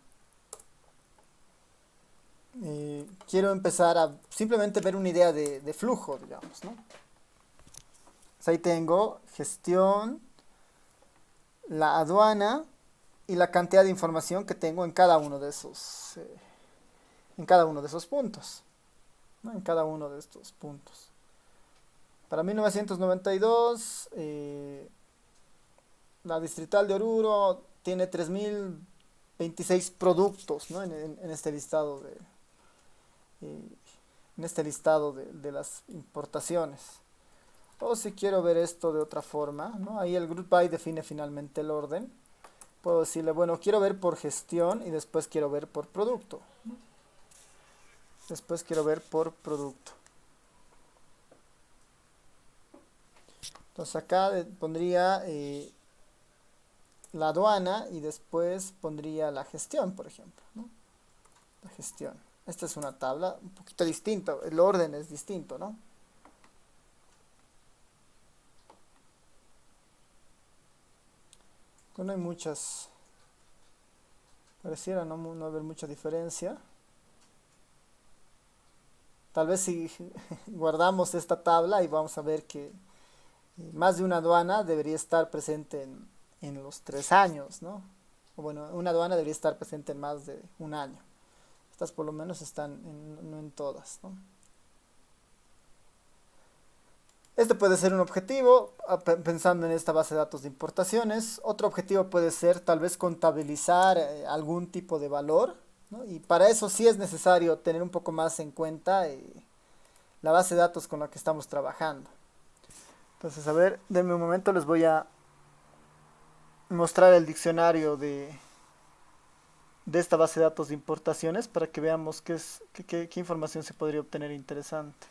Quiero empezar a simplemente ver una idea de flujo, digamos, ¿no? Pues ahí tengo gestión, la aduana y la cantidad de información que tengo en cada uno de esos puntos, ¿no? En cada uno de estos puntos. Para 1992, la Distrital de Oruro tiene 3026 productos, ¿no? En este listado eh, de las importaciones. O si quiero ver esto de otra forma, ¿no? Ahí el group by define finalmente el orden. Puedo decirle, bueno, quiero ver por gestión y después quiero ver por producto. Después quiero ver por producto. Entonces acá pondría la aduana y después pondría la gestión, por ejemplo, ¿no? La gestión. Esta es una tabla un poquito distinta, el orden es distinto, ¿no? No hay muchas, pareciera no haber mucha diferencia. Tal vez si guardamos esta tabla y vamos a ver que más de una aduana debería estar presente en los 3 años, ¿no? O bueno, una aduana debería estar presente en más de un año. Estas por lo menos están no en todas, ¿no? Este puede ser un objetivo, pensando en esta base de datos de importaciones. Otro objetivo puede ser tal vez contabilizar algún tipo de valor, ¿no? Y para eso sí es necesario tener un poco más en cuenta la base de datos con la que estamos trabajando. Entonces, a ver, denme un momento, les voy a mostrar el diccionario de esta base de datos de importaciones para que veamos qué información se podría obtener interesante.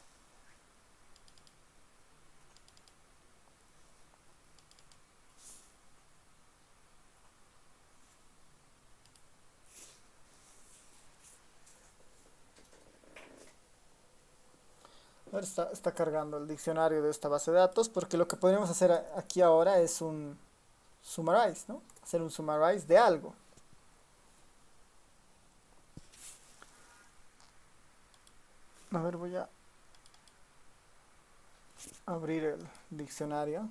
Ahora está cargando el diccionario de esta base de datos porque lo que podríamos hacer aquí ahora es un summarize, ¿no? Hacer un summarize de algo. A ver, voy a abrir el diccionario.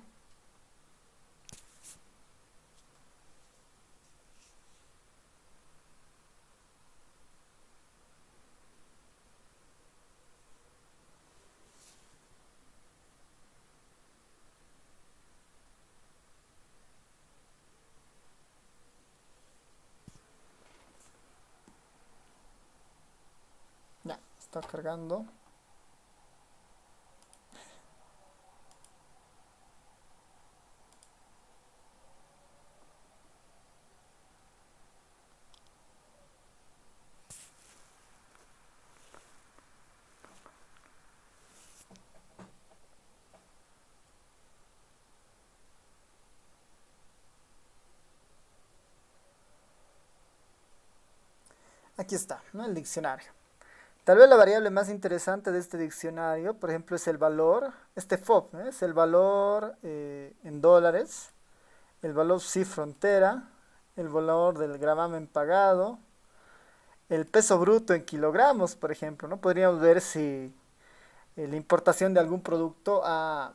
Ya, está cargando. Aquí está, ¿no? El diccionario. Tal vez la variable más interesante de este diccionario, por ejemplo, es el valor, este FOB, ¿eh? Es el valor en dólares, el valor sí frontera, el valor del gravamen pagado, el peso bruto en kilogramos, por ejemplo, ¿no? Podríamos ver si la importación de algún producto ha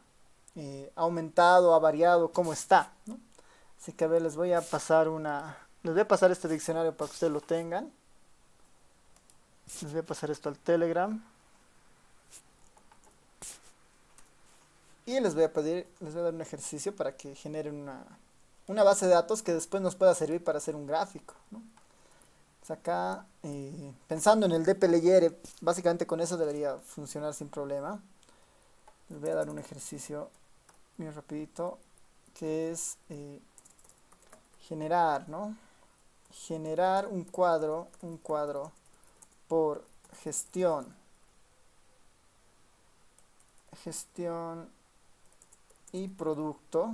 aumentado, ha variado, cómo está, ¿no? Así que a ver, les voy a pasar este diccionario para que ustedes lo tengan. Les voy a pasar esto al Telegram. Y les voy a dar un ejercicio para que generen una base de datos que después nos pueda servir para hacer un gráfico, ¿no? Pues acá, pensando en el DP básicamente con eso debería funcionar sin problema. Les voy a dar un ejercicio bien rapidito, que es generar, ¿no? Generar un cuadro por gestión y producto,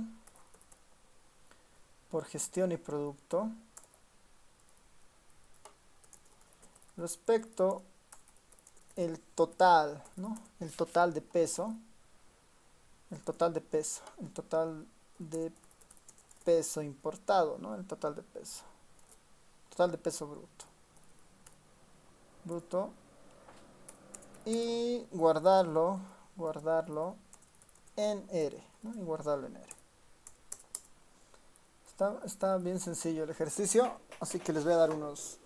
por gestión y producto, respecto el total, ¿no? El total de peso el total de peso importado, ¿no? El total de peso bruto y guardarlo en R, ¿no? Y guardarlo en R. Está bien sencillo el ejercicio, así que les voy a dar unos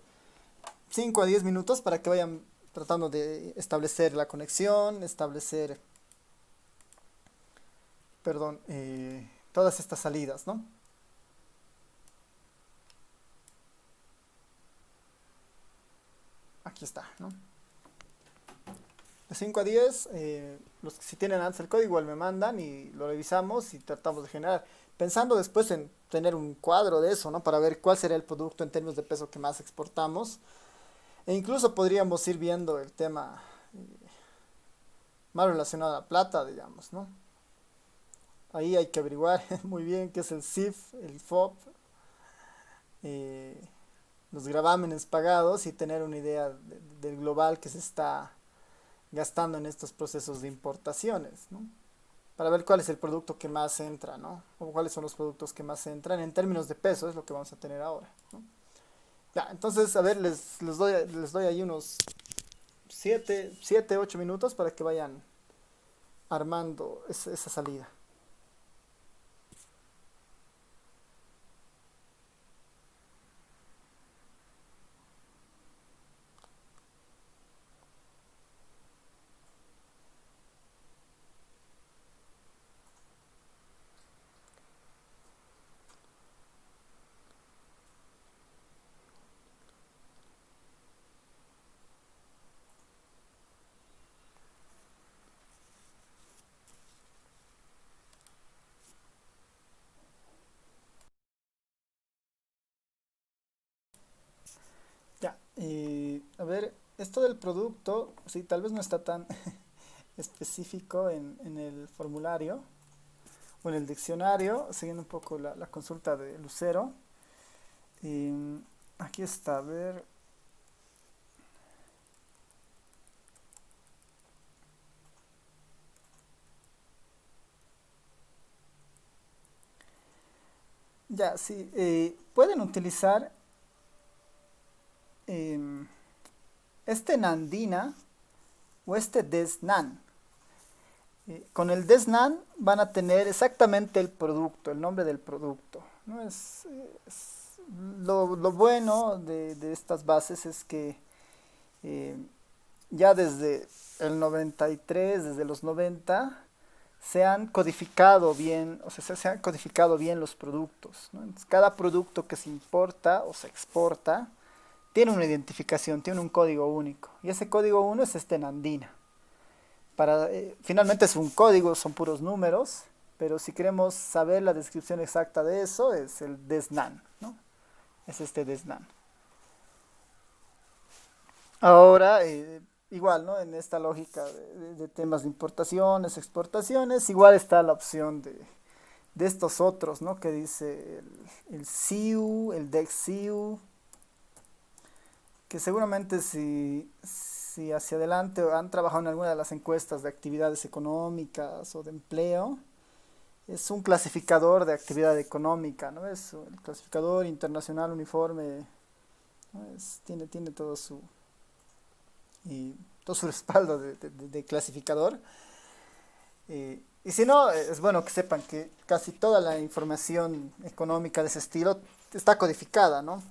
5 a 10 minutos para que vayan tratando de establecer la conexión, perdón, todas estas salidas, ¿no? Aquí está, ¿no? De 5 a 10, si tienen antes el código igual me mandan y lo revisamos y tratamos de generar. Pensando después en tener un cuadro de eso, ¿no? Para ver cuál será el producto en términos de peso que más exportamos. E incluso podríamos ir viendo el tema más relacionado a la plata, digamos, ¿no? Ahí hay que averiguar muy bien qué es el CIF, el FOB, eh, los gravámenes pagados y tener una idea del global que se está gastando en estos procesos de importaciones, ¿no? Para ver cuál es el producto que más entra, ¿no? O cuáles son los productos que más entran en términos de peso, es lo que vamos a tener ahora, ¿no? Ya, entonces, a ver, les doy ahí unos 8 minutos para que vayan armando esa salida. Ya, y a ver, esto del producto, sí, tal vez no está tan específico en el formulario o en el diccionario, siguiendo un poco la consulta de Lucero. Y aquí está, a ver. Ya, sí, pueden utilizar em, este Nandina o este Desnan. Con el Desnan van a tener exactamente el producto, el nombre del producto, ¿no? Lo bueno de estas bases es que eh, ya desde el 93, desde los 90, se han codificado bien, o sea, se han codificado bien los productos, ¿no? Entonces, cada producto que se importa o se exporta tiene una identificación, tiene un código único. Y ese código uno es este Nandina. Finalmente es un código, son puros números, pero si queremos saber la descripción exacta de eso, es el Desnan, ¿no? Es este Desnan. Ahora, igual, ¿no? En esta lógica de temas de importaciones, exportaciones, igual está la opción de estos otros, ¿no? Que dice el SIU, el DEXIU, que seguramente si hacia adelante han trabajado en alguna de las encuestas de actividades económicas o de empleo, es un clasificador de actividad económica, ¿no? Es el clasificador internacional uniforme, ¿no? Tiene y todo su respaldo de clasificador. Y si no, es bueno que sepan que casi toda la información económica de ese estilo está codificada, ¿no?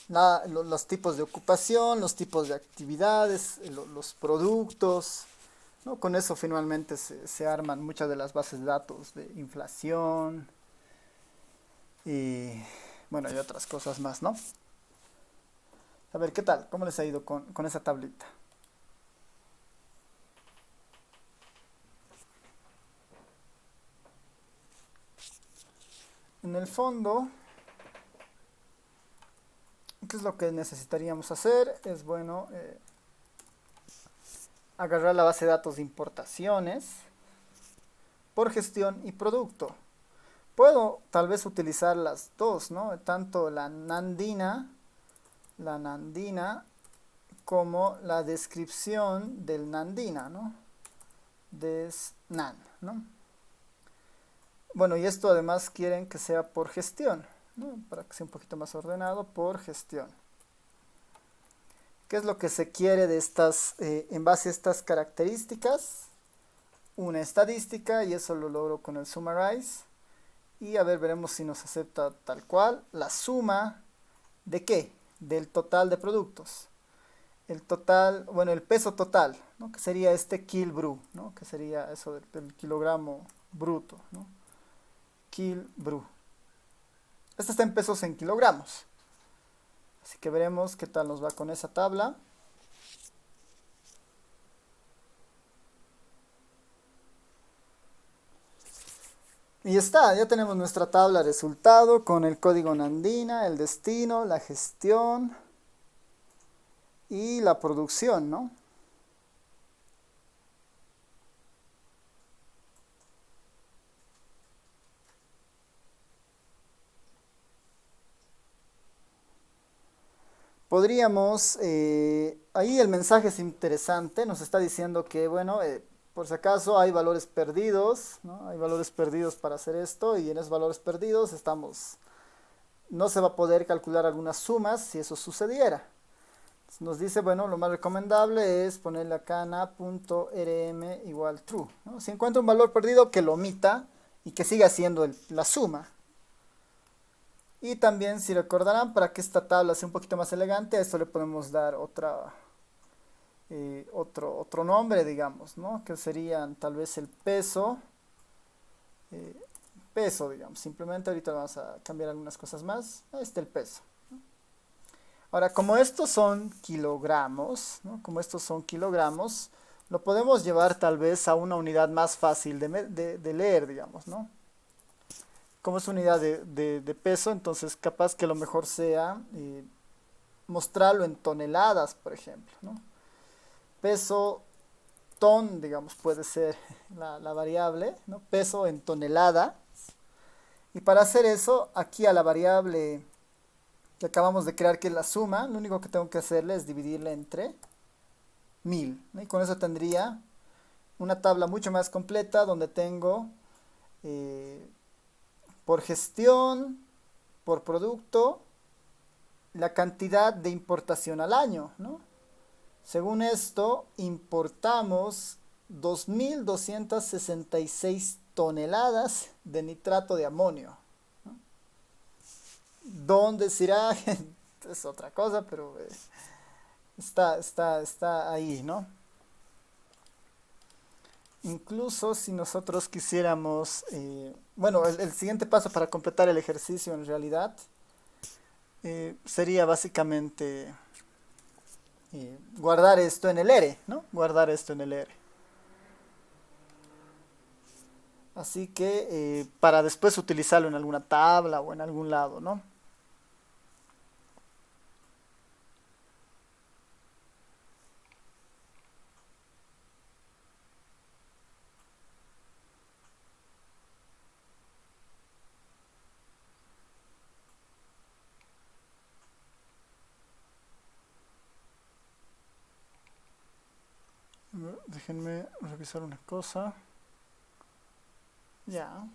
Los tipos de ocupación, los tipos de actividades, los productos, ¿no? Con eso finalmente se arman muchas de las bases de datos de inflación y bueno, y otras cosas más, ¿no? A ver, ¿qué tal? ¿Cómo les ha ido con esa tablita? En el fondo, ¿qué es lo que necesitaríamos hacer? Es bueno agarrar la base de datos de importaciones por gestión y producto. Puedo tal vez utilizar las dos, ¿no? Tanto la Nandina como la descripción del Nandina, ¿no? Desnan, ¿no? bueno, y esto además quieren que sea por gestión, ¿no? Para que sea un poquito más ordenado, por gestión. ¿Qué es lo que se quiere de estas, en base a estas características? Una estadística, y eso lo logro con el summarize. Y a ver, veremos si nos acepta tal cual. La suma de qué? Del total de productos. El total, bueno, el peso total, ¿no? Que sería este kil bru, ¿no? Que sería eso del kilogramo bruto, ¿no? Kil bru. Este está en pesos en kilogramos. Así que veremos qué tal nos va con esa tabla. Y está, ya tenemos nuestra tabla de resultado con el código Nandina, el destino, la gestión y la producción, ¿no? Podríamos, ahí el mensaje es interesante, nos está diciendo que, bueno, por si acaso hay valores perdidos, ¿no? Hay valores perdidos para hacer esto y en esos valores perdidos no se va a poder calcular algunas sumas si eso sucediera. Nos dice, bueno, lo más recomendable es ponerle acá na.rm igual true, ¿no? Si encuentra un valor perdido, que lo omita y que siga siendo la suma. Y también, si recordarán, para que esta tabla sea un poquito más elegante, a esto le podemos dar otro nombre, digamos, ¿no? Que serían tal vez el peso, eh, digamos. Simplemente ahorita vamos a cambiar algunas cosas más. Ahí está el peso. Ahora, como estos son kilogramos, ¿no? Como estos son kilogramos, lo podemos llevar tal vez a una unidad más fácil de leer, digamos, ¿no? Como es unidad de peso, entonces capaz que lo mejor sea mostrarlo en toneladas, por ejemplo, ¿no? Peso, digamos, puede ser la variable, ¿no? Peso en tonelada. Y para hacer eso, aquí a la variable que acabamos de crear, que es la suma, lo único que tengo que hacerle es dividirla entre 1000, ¿no? Y con eso tendría una tabla mucho más completa donde tengo eh, por gestión, por producto, la cantidad de importación al año, ¿no? Según esto, importamos 2.266 toneladas de nitrato de amonio. ¿Dónde se irá? Es otra cosa, pero está ahí, ¿no? Incluso si nosotros quisiéramos, bueno, el siguiente paso para completar el ejercicio en realidad sería básicamente guardar esto en el R, ¿no? Guardar esto en el R. Así que para después utilizarlo en alguna tabla o en algún lado, ¿no? Déjenme revisar una cosa. Ya.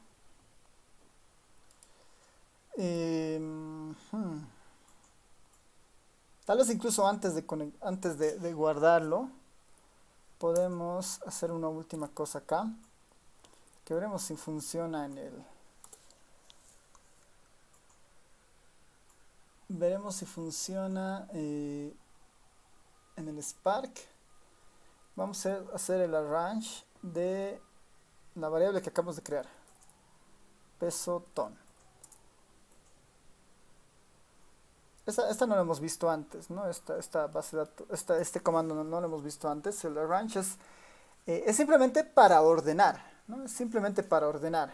Tal vez incluso antes de guardarlo, podemos hacer una última cosa acá. Que veremos si funciona en el... Veremos si funciona en el Spark. Vamos a hacer el arrange de la variable que acabamos de crear. Peso ton. Esta no lo hemos visto antes, ¿no? Esta base de datos, este comando no lo hemos visto antes. El arrange es simplemente para ordenar, ¿no? Es simplemente para ordenar.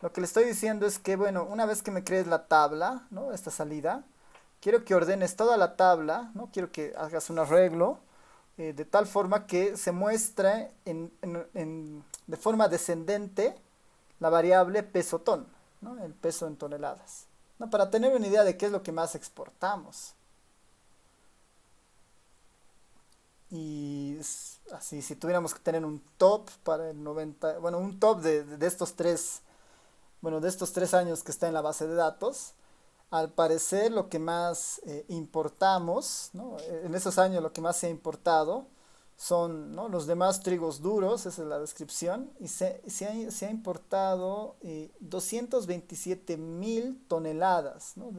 Lo que le estoy diciendo es que, bueno, una vez que me crees la tabla, ¿no? Esta salida, quiero que ordenes toda la tabla, ¿no? Quiero que hagas un arreglo de tal forma que se muestre de forma descendente la variable peso ton, ¿no? El peso en toneladas, ¿no? Para tener una idea de qué es lo que más exportamos. Y así, si tuviéramos que tener un top para el 90, bueno, un top de estos tres bueno, de estos 3 años que está en la base de datos, al parecer lo que más importamos, ¿no? En esos años lo que más se ha importado son, ¿no?, los demás trigos duros, esa es la descripción, y se ha importado 227.000 toneladas, ¿no?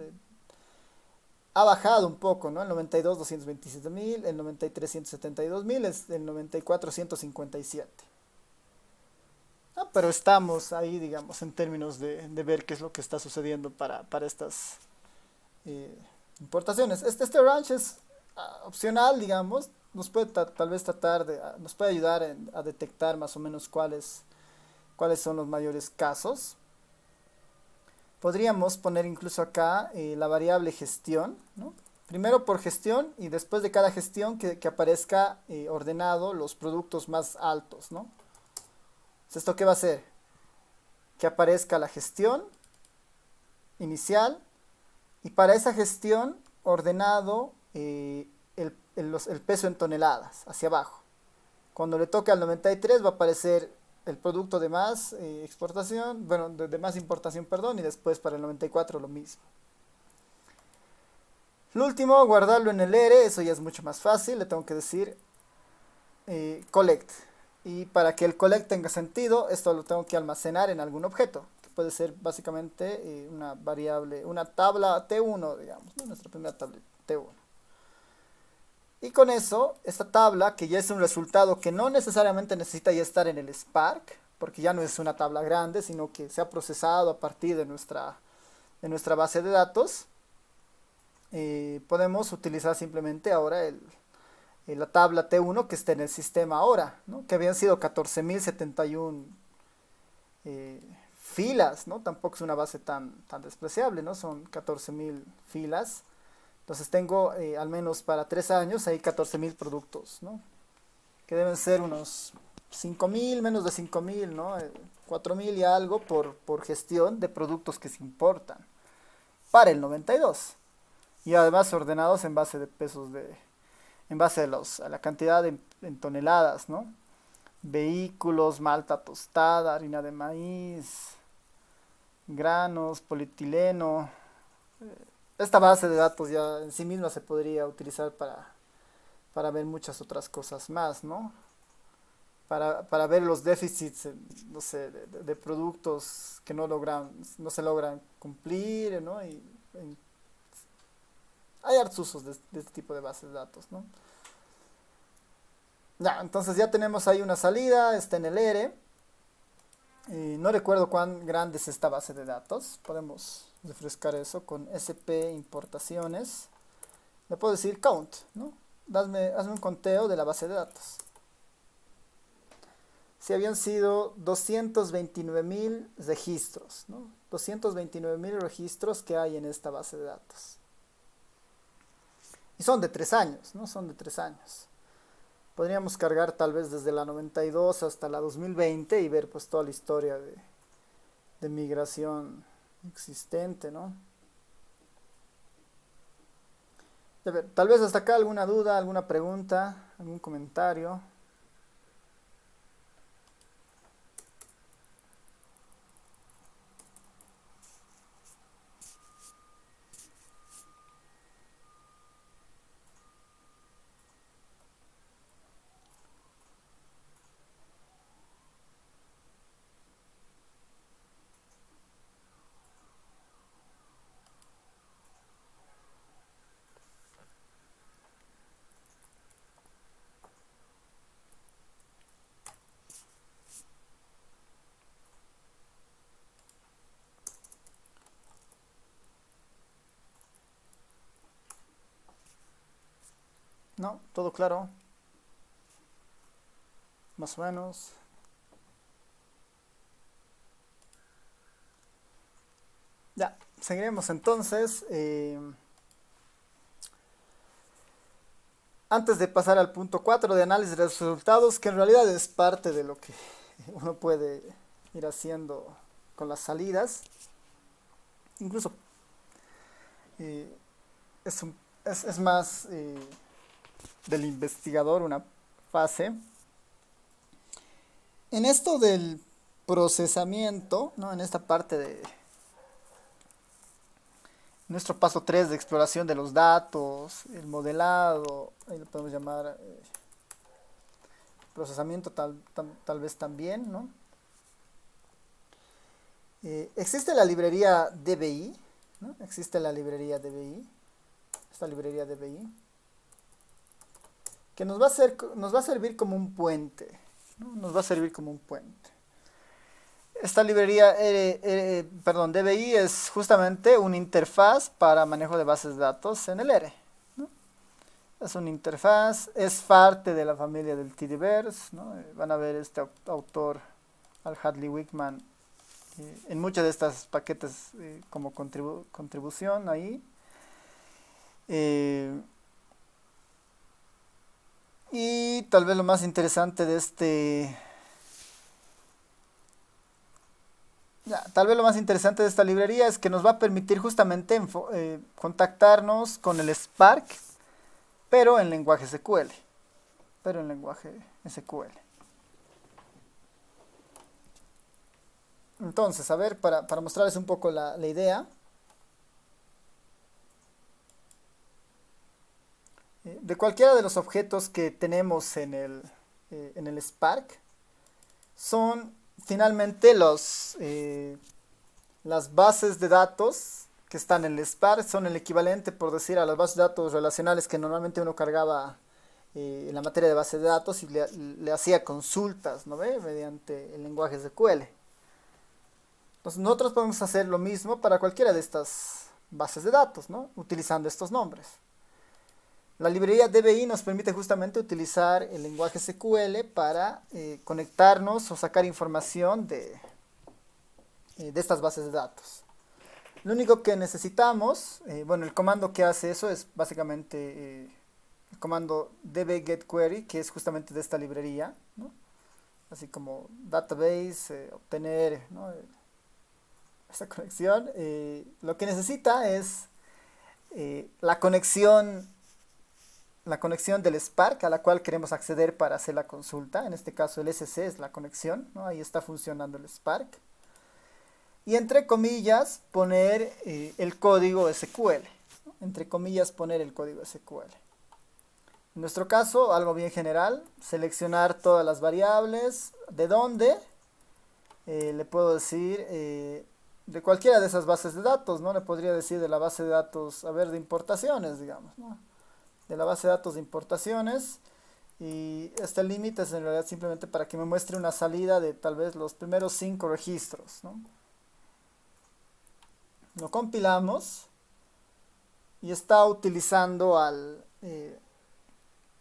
Ha bajado un poco, ¿no? El 92, 227.000, el 93, 172.000, el 94, 157. Ah, pero estamos ahí, digamos, en términos de ver qué es lo que está sucediendo para estas eh, importaciones. Este ranch es opcional, digamos, nos puede tal vez tratar nos puede ayudar a detectar más o menos cuáles son los mayores casos. Podríamos poner incluso acá la variable gestión, ¿no? Primero por gestión y después de cada gestión que aparezca ordenado los productos más altos, ¿no? Entonces, ¿esto qué va a hacer? Que aparezca la gestión inicial y para esa gestión ordenado el peso en toneladas hacia abajo. Cuando le toque al 93 va a aparecer el producto de más exportación, bueno, de más importación, perdón, y después para el 94 lo mismo. Lo último, guardarlo en el ERE, eso ya es mucho más fácil, le tengo que decir collect. Y para que el collect tenga sentido, esto lo tengo que almacenar en algún objeto, que puede ser básicamente una variable, una tabla T1, digamos, ¿no? Nuestra primera tabla T1. Y con eso, esta tabla, que ya es un resultado que no necesariamente necesita ya estar en el Spark, porque ya no es una tabla grande, sino que se ha procesado a partir de nuestra base de datos, podemos utilizar simplemente ahora la tabla T1 que está en el sistema ahora, ¿no? Que habían sido 14.071 filas, ¿no? Tampoco es una base tan despreciable, ¿no? Son 14.000 filas. Entonces tengo al menos para 3 años ahí 14.000 productos, ¿no? Que deben ser unos 5.000, menos de 5.000, ¿no? 4.000 y algo por gestión de productos que se importan para el 92. Y además ordenados en base de pesos en base a la cantidad en toneladas, ¿no? Vehículos, malta tostada, harina de maíz, granos, polietileno. Esta base de datos ya en sí misma se podría utilizar para ver muchas otras cosas más, ¿no? Para ver los déficits, no sé, de productos que no se logran cumplir, ¿no? Hay hartos usos de este tipo de bases de datos, ¿no? Ya, entonces ya tenemos ahí una salida, está en el ERE. No recuerdo cuán grande es esta base de datos. Podemos refrescar eso con SP importaciones. Le puedo decir count, ¿no? Hazme un conteo de la base de datos. Si habían sido 229.000 registros, ¿no? 229.000 registros que hay en esta base de datos. Y son de 3 años, ¿no? Son de 3 años. Podríamos cargar tal vez desde la 92 hasta la 2020 y ver pues toda la historia de migración existente, ¿no? A ver, tal vez hasta acá alguna duda, alguna pregunta, algún comentario. ¿No? ¿Todo claro? Más o menos. Ya, seguiremos entonces. Antes de pasar al punto 4 de análisis de resultados, que en realidad es parte de lo que uno puede ir haciendo con las salidas. Incluso eh, es más del investigador una fase. En esto procesamiento, ¿no? En esta parte de nuestro paso 3 de exploración de los datos, el modelado, ahí lo podemos llamar procesamiento tal vez también, ¿no? Existe la librería DBI, ¿no? Existe la librería DBI, esta librería DBI, que nos va a servir como un puente, ¿no? Nos va a servir como un puente. Esta librería, DBI es justamente una interfaz para manejo de bases de datos en el R, ¿no? Es una interfaz, es parte de la familia del TDverse, ¿no? Van a ver este autor, Al Hadley Wickman, en muchos de estos paquetes como contribución ahí. Y tal vez lo más interesante de tal vez lo más interesante de esta librería es que nos va a permitir justamente contactarnos con el Spark, pero en lenguaje SQL. Pero en lenguaje SQL. Entonces, a ver, para mostrarles un poco la idea. De cualquiera de los objetos que tenemos en el Spark, son finalmente las bases de datos que están en el Spark, son el equivalente, por decir, a las bases de datos relacionales que normalmente uno cargaba en la materia de base de datos y le hacía consultas, ¿no ve? Mediante el lenguaje SQL. Entonces nosotros podemos hacer lo mismo para cualquiera de estas bases de datos, ¿no? Utilizando estos nombres. La librería DBI nos permite justamente utilizar el lenguaje SQL para conectarnos o sacar información de estas bases de datos. Lo único que necesitamos, bueno, el comando que hace eso es básicamente el comando dbgetQuery, que es justamente de esta librería, ¿no? Así como database, obtener, ¿no? Esta conexión. Lo que necesita es la conexión del Spark a la cual queremos acceder para hacer la consulta. En este caso el SC es la conexión, ¿no? Ahí está funcionando el Spark. Y entre comillas poner el código SQL, ¿no? Entre comillas poner el código SQL. En nuestro caso, algo bien general, seleccionar todas las variables. ¿De dónde? Le puedo decir de cualquiera de esas bases de datos, ¿no? Le podría decir de la base de datos, a ver, de importaciones, digamos, ¿no? De la base de datos de importaciones, y este límite es en realidad simplemente para que me muestre una salida de tal vez los primeros 5 registros, ¿no? Lo compilamos y está utilizando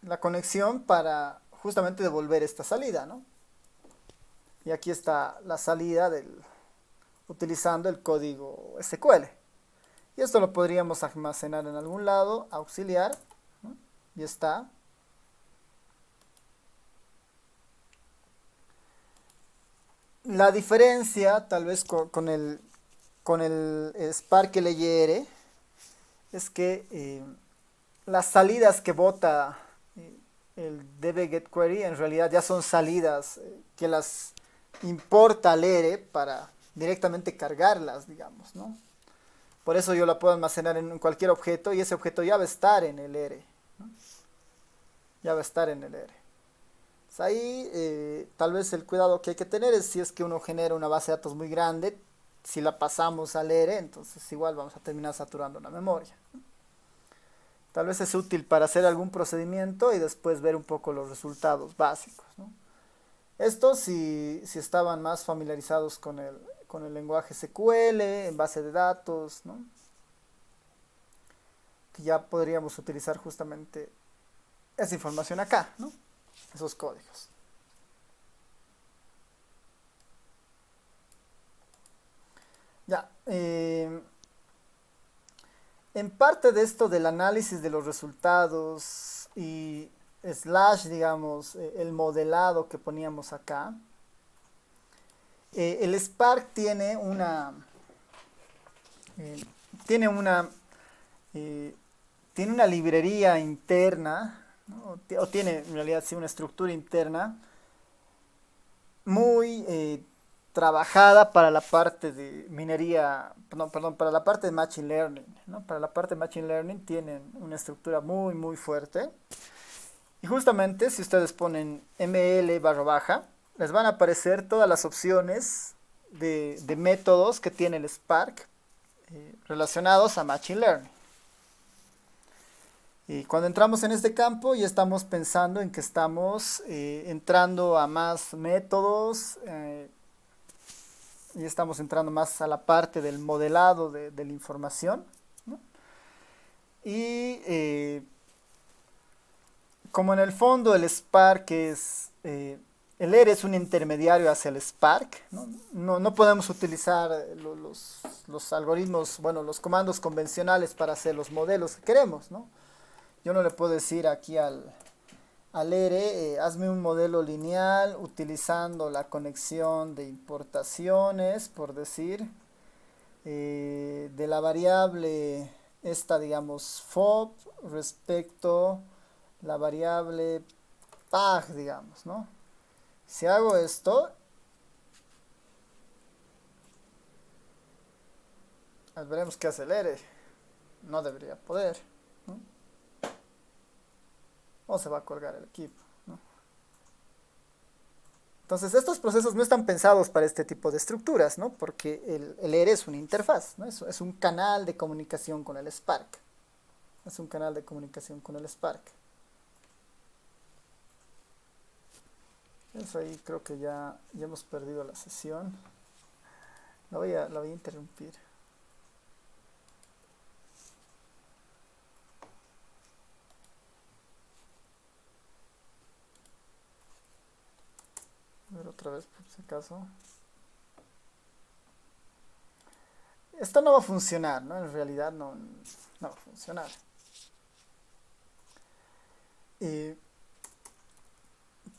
la conexión para justamente devolver esta salida, ¿no? Y aquí está la salida utilizando el código SQL. Y esto lo podríamos almacenar en algún lado, auxiliar, ¿no? Y está. La diferencia, tal vez con el Spark LYR, es que las salidas que bota el dbgetQuery en realidad ya son salidas que las importa al R para directamente cargarlas, digamos, ¿no? Por eso yo la puedo almacenar en cualquier objeto y ese objeto ya va a estar en el R, ¿no? Ya va a estar en el R. Pues ahí tal vez el cuidado que hay que tener es si es que uno genera una base de datos muy grande, si la pasamos al R, entonces igual vamos a terminar saturando la memoria, ¿no? Tal vez es útil para hacer algún procedimiento y después ver un poco los resultados básicos, ¿no? Esto si estaban más familiarizados con el lenguaje SQL, en base de datos, ¿no? Que ya podríamos utilizar justamente esa información acá, ¿no? Esos códigos. Ya, en parte de esto del análisis de los resultados y slash, digamos, el modelado que poníamos acá, el Spark tiene eh, tiene una, tiene una librería interna, ¿no? O tiene en realidad sí una estructura interna muy trabajada para la parte de minería, no, perdón, para la parte de Machine Learning, ¿no? Para la parte de Machine Learning tienen una estructura muy, muy fuerte. Y justamente si ustedes ponen ml barra baja, les van a aparecer todas las opciones de métodos que tiene el Spark relacionados a Machine Learning. Y cuando entramos en este campo ya estamos pensando en que estamos entrando a más métodos, y estamos entrando más a la parte del modelado de la información, ¿no? Y como en el fondo el Spark es, el ERE es un intermediario hacia el Spark, ¿no? No podemos utilizar los algoritmos, bueno, los comandos convencionales para hacer los modelos que queremos, ¿no? Yo no le puedo decir aquí al ERE, hazme un modelo lineal utilizando la conexión de importaciones, por decir, de la variable esta, digamos, FOB respecto la variable PAG, digamos, ¿no? Si hago esto, veremos qué hace el ERE. No debería poder, ¿no? O se va a colgar el equipo, ¿no? Entonces estos procesos no están pensados para este tipo de estructuras, ¿no? Porque el ERE es una interfaz, ¿no? Es un canal de comunicación con el Spark. Es un canal de comunicación con el Spark. Eso ahí creo que ya hemos perdido la sesión. La voy a interrumpir. A ver otra vez por si acaso. Esto no va a funcionar, ¿no? En realidad no va a funcionar.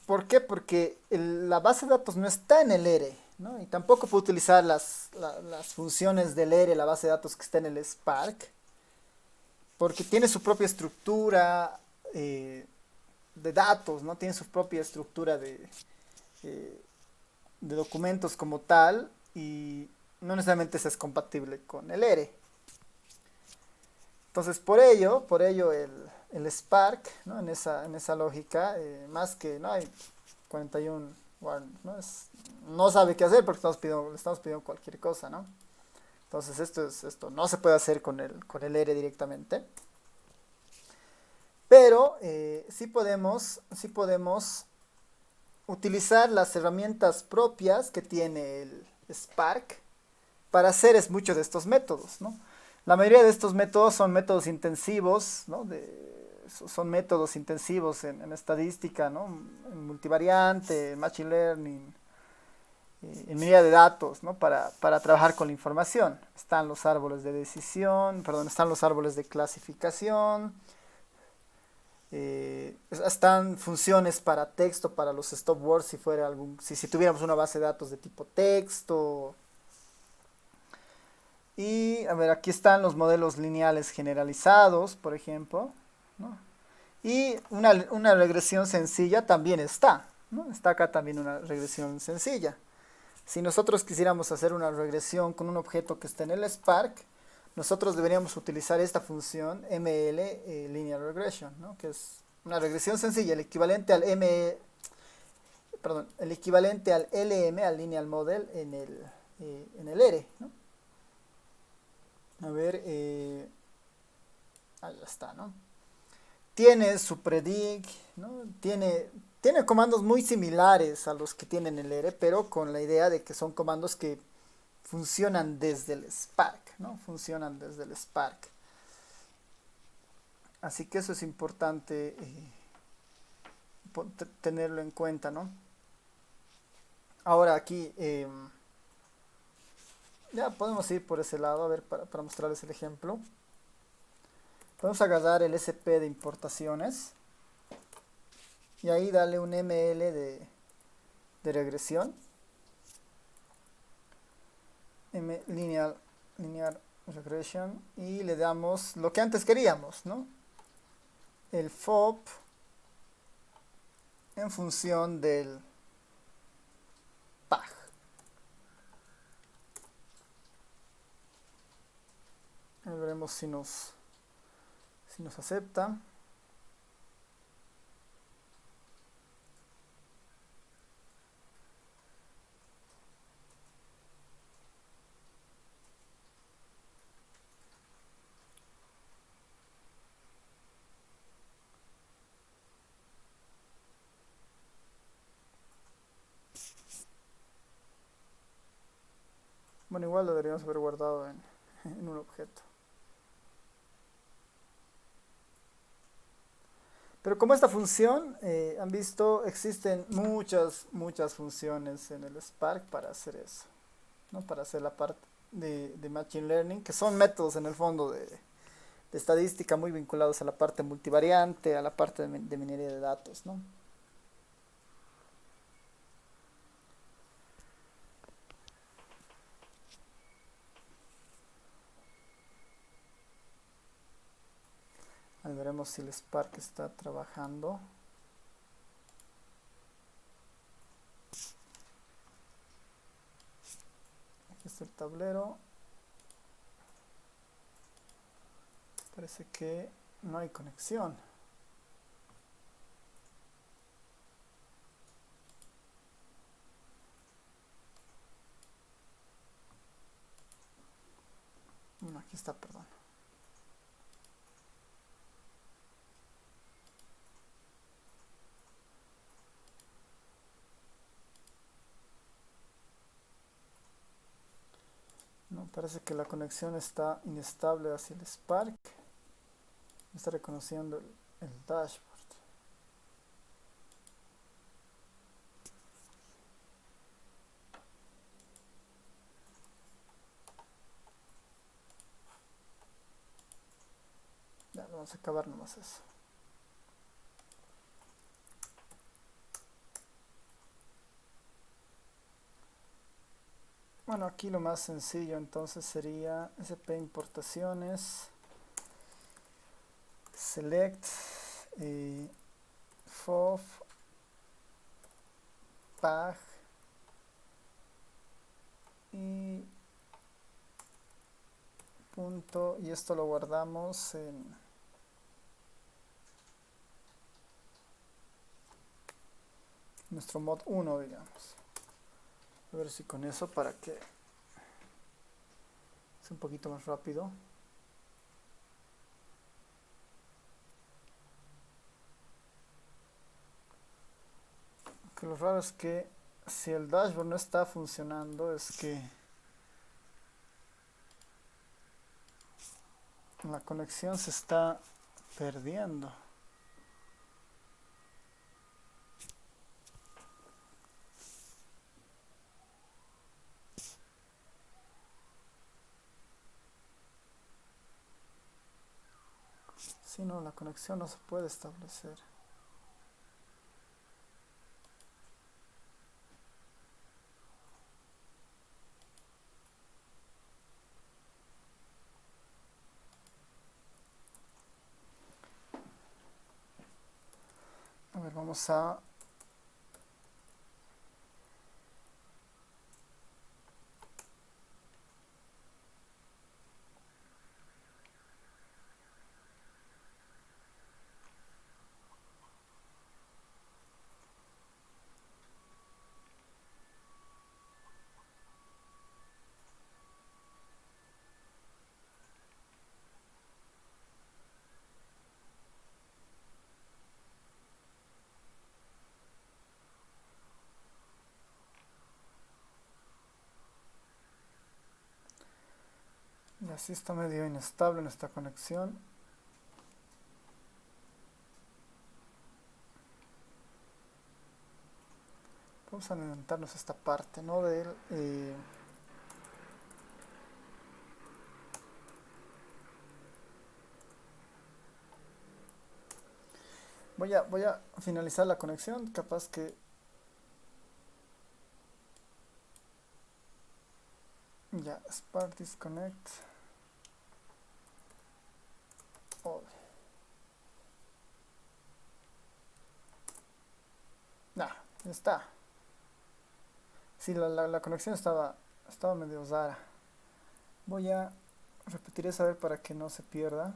¿Por qué? Porque la base de datos no está en el ERE, ¿no? Y tampoco puedo utilizar las funciones del ERE, la base de datos que está en el Spark, porque tiene su propia estructura de datos, ¿no? Tiene su propia estructura de documentos como tal, y no necesariamente es compatible con el ERE. Entonces, por ello el Spark, ¿no? En esa lógica, más que no hay 41 warnings, ¿no? No sabe qué hacer porque le estamos pidiendo cualquier cosa, ¿no? Entonces esto no se puede hacer con el ERE directamente. Pero sí podemos utilizar las herramientas propias que tiene el Spark para hacer muchos de estos métodos, ¿no? La mayoría de estos métodos son métodos intensivos, ¿no? Son métodos intensivos en estadística, ¿no? En multivariante, en machine learning, en minería de datos, ¿no? Para trabajar con la información. Están los árboles de decisión, perdón, están los árboles de clasificación, están funciones para texto, para los stop words, si tuviéramos una base de datos de tipo texto. Y a ver, aquí están los modelos lineales generalizados, por ejemplo, ¿no? Y una regresión sencilla también está, ¿no? Está acá también una regresión sencilla. Si nosotros quisiéramos hacer una regresión con un objeto que está en el Spark, nosotros deberíamos utilizar esta función ML Linear Regression, ¿no? Que es una regresión sencilla, el equivalente al LM, al Linear Model en el ERE, ¿no? A ver, ahí está, ¿no? Tiene su predict, ¿no? Tiene comandos muy similares a los que tienen el ERE, pero con la idea de que son comandos que funcionan desde el Spark, ¿no? Funcionan desde el Spark. Así que eso es importante tenerlo en cuenta, ¿no? Ahora aquí ya podemos ir por ese lado, a ver, para mostrarles el ejemplo. Podemos agarrar el SP de importaciones y ahí darle un ML de regresión. Linear regression, y le damos lo que antes queríamos, ¿no? El FOB en función del PAG. Veremos si nos acepta. Bueno, igual lo deberíamos haber guardado en un objeto. Pero como esta función, han visto, existen muchas funciones en el Spark para hacer eso, ¿no? Para hacer la parte de Machine Learning, que son métodos en el fondo de estadística muy vinculados a la parte multivariante, a la parte de minería de datos, ¿no? Ahí veremos si el Spark está trabajando. Aquí está el tablero. Parece que no hay conexión. Bueno, aquí está, perdón. No, parece que la conexión está inestable hacia el Spark. Está reconociendo el dashboard. Ya, vamos a acabar nomás eso. Bueno, aquí lo más sencillo entonces sería SP importaciones, select, FOV, PAG y punto, y esto lo guardamos en nuestro mod 1, digamos. A ver si con eso, para que sea un poquito más rápido. Que lo raro es que si el dashboard no está funcionando, es que la conexión se está perdiendo. Si no, la conexión no se puede establecer. A ver, vamos a... Y así está medio inestable nuestra conexión. Vamos a inventarnos esta parte, ¿no? Voy a finalizar la conexión, capaz que... Ya, Spark Disconnect. Oh. Nah, ya está. Sí, la conexión estaba medio rara. Voy a Repetiré saber para que no se pierda.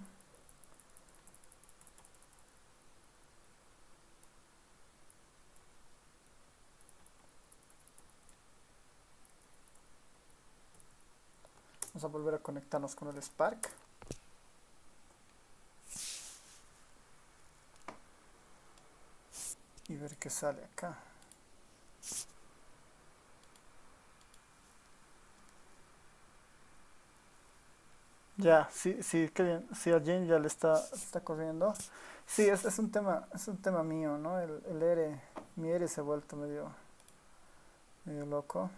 Vamos a volver a conectarnos con el Spark. Y ver qué sale acá. Ya, sí, sí, qué bien. Sí, a Jane ya le está corriendo. Sí, es un tema mío, ¿no? El R, mi R se ha vuelto medio loco.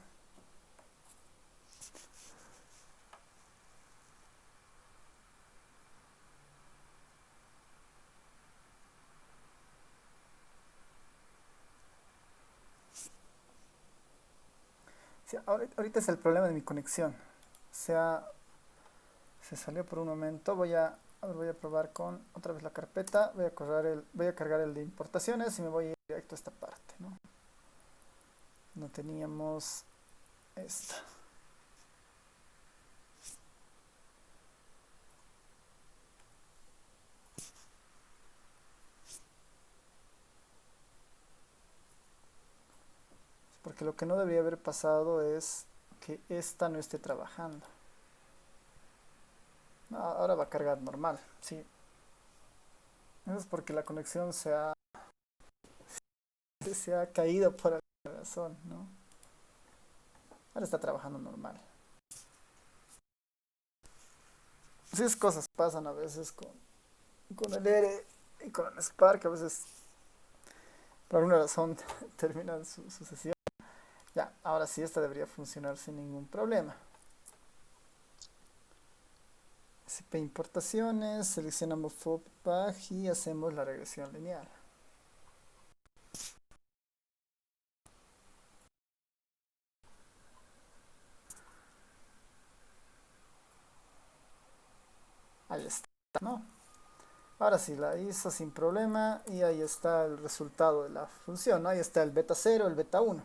Sí, ahorita es el problema de mi conexión. O sea, se salió por un momento. A ver, voy a probar con otra vez la carpeta. Voy a cargar el de importaciones y me voy a ir directo a esta parte, ¿no? No teníamos esta. Porque lo que no debería haber pasado es que esta no esté trabajando. No, ahora va a cargar normal, sí. Eso es porque la conexión se ha caído por alguna razón, ¿no? Ahora está trabajando normal. Sí, es cosas pasan a veces con el R y con el Spark, a veces por alguna razón terminan su sesión. Ya, ahora sí, esta debería funcionar sin ningún problema. SP importaciones, seleccionamos FOPPAG y hacemos la regresión lineal. Ahí está, ¿no? Ahora sí, la hizo sin problema y ahí está el resultado de la función, ¿no? Ahí está el beta 0, el beta 1.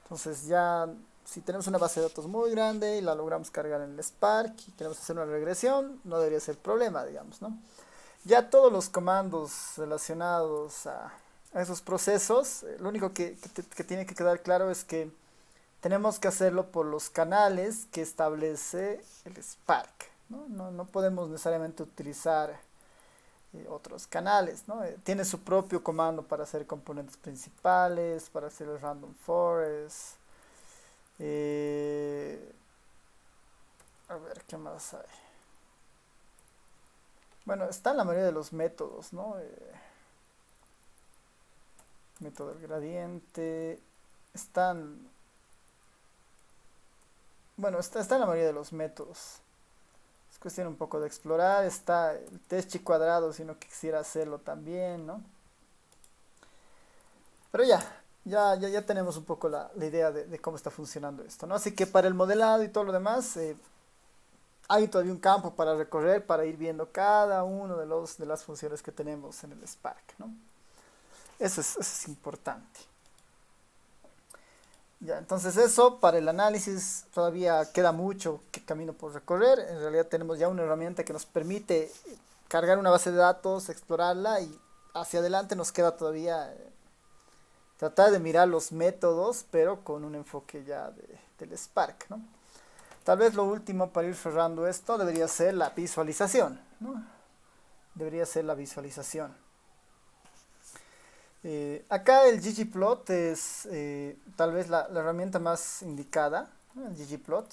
Entonces ya, si tenemos una base de datos muy grande y la logramos cargar en el Spark y queremos hacer una regresión, no debería ser problema, digamos, ¿no? Ya todos los comandos relacionados a esos procesos, lo único que tiene que quedar claro es que tenemos que hacerlo por los canales que establece el Spark, ¿no? No podemos necesariamente utilizar otros canales, ¿no? Tiene su propio comando para hacer componentes principales, para hacer el random forest. eh, a ver, ¿qué más hay? Bueno, está en la mayoría de los métodos, ¿no? Método del gradiente. Están, bueno, está en la mayoría de los métodos. Es cuestión un poco de explorar. Está el test chi cuadrado si uno quisiera hacerlo también, ¿no? Pero ya tenemos un poco la idea de cómo está funcionando esto, ¿no? Así que para el modelado y todo lo demás, hay todavía un campo para recorrer para ir viendo cada uno de las funciones que tenemos en el Spark, ¿no? Eso es importante. Ya, entonces eso para el análisis todavía queda mucho camino por recorrer. En realidad tenemos ya una herramienta que nos permite cargar una base de datos, explorarla y hacia adelante nos queda todavía tratar de mirar los métodos, pero con un enfoque ya del Spark, ¿no? Tal vez lo último para ir cerrando esto debería ser la visualización, ¿no? Debería ser la visualización. Acá el ggplot es tal vez la herramienta más indicada, ¿no? El ggplot.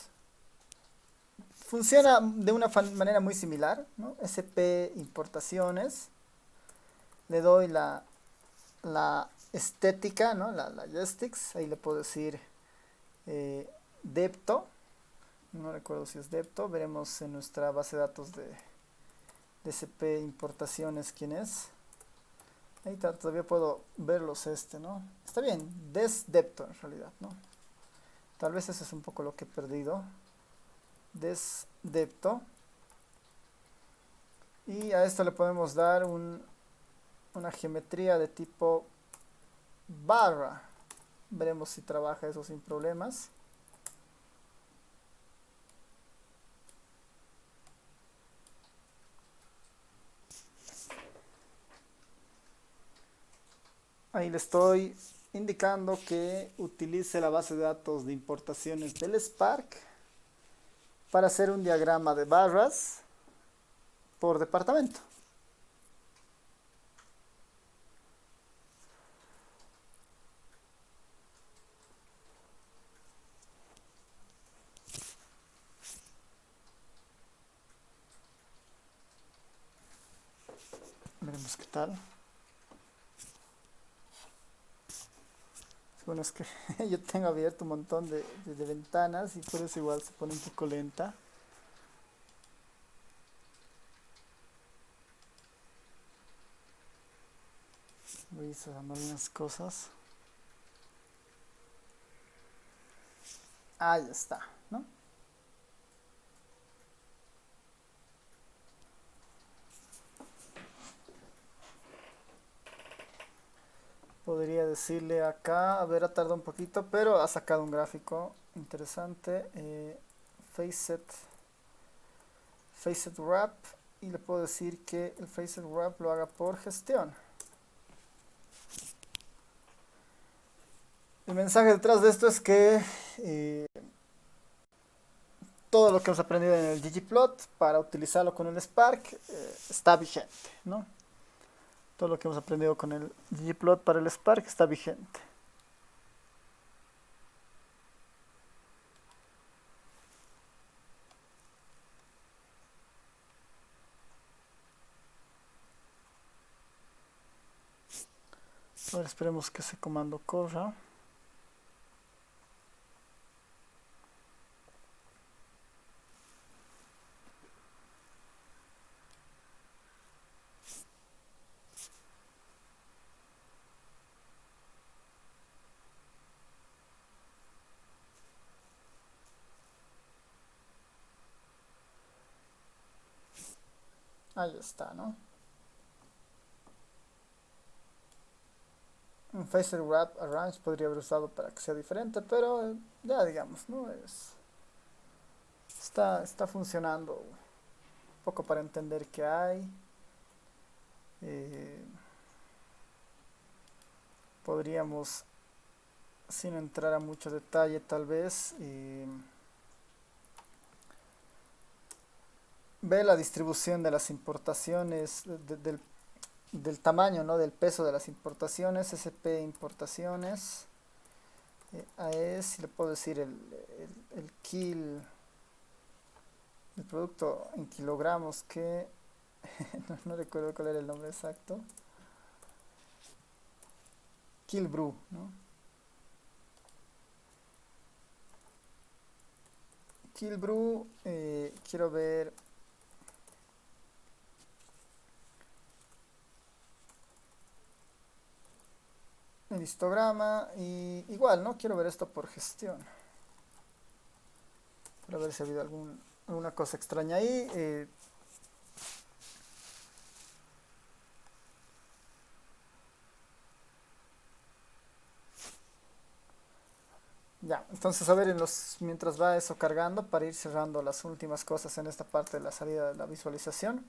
Funciona de una manera muy similar, ¿no? SP importaciones. Le doy la estética, ¿no? La aesthetics. Ahí le puedo decir depto. No recuerdo si es depto. Veremos en nuestra base de datos de SP importaciones quién es. Ahí todavía puedo verlos ¿no? Está bien, desdepto en realidad, ¿no? Tal vez eso es un poco lo que he perdido. Desdepto. Y a esto le podemos dar una geometría de tipo barra. Veremos si trabaja eso sin problemas. Ahí le estoy indicando que utilice la base de datos de importaciones del Spark para hacer un diagrama de barras por departamento. Veremos qué tal. Bueno, es que yo tengo abierto un montón de ventanas y por eso igual se pone un poco lenta. Voy a hacer algunas cosas. Ah, ya está, ¿no? Podría decirle acá, a ver, ha tardado un poquito, pero ha sacado un gráfico interesante. Facet, Facet Wrap, y le puedo decir que el Facet Wrap lo haga por gestión. El mensaje detrás de esto es que todo lo que hemos aprendido en el ggplot para utilizarlo con el Spark está vigente, ¿no? Todo lo que hemos aprendido con el ggplot para el Spark está vigente. Ahora esperemos que ese comando corra. Ahí está, ¿no? Un Phaser Wrap Arrange podría haber usado para que sea diferente, pero ya digamos, ¿no? Está funcionando un poco para entender qué hay. Eh, Podríamos, sin entrar a mucho detalle tal vez, ver la distribución de las importaciones, del tamaño, ¿no? Del peso de las importaciones, SP importaciones. AES, le puedo decir el kill, el producto en kilogramos que no recuerdo cuál era el nombre exacto. Kill brew, ¿no? Kill brew, quiero ver el histograma y igual, ¿no? Quiero ver esto por gestión. Para ver si ha habido alguna cosa extraña ahí. Ya, entonces a ver, mientras va eso cargando, para ir cerrando las últimas cosas en esta parte de la salida de la visualización.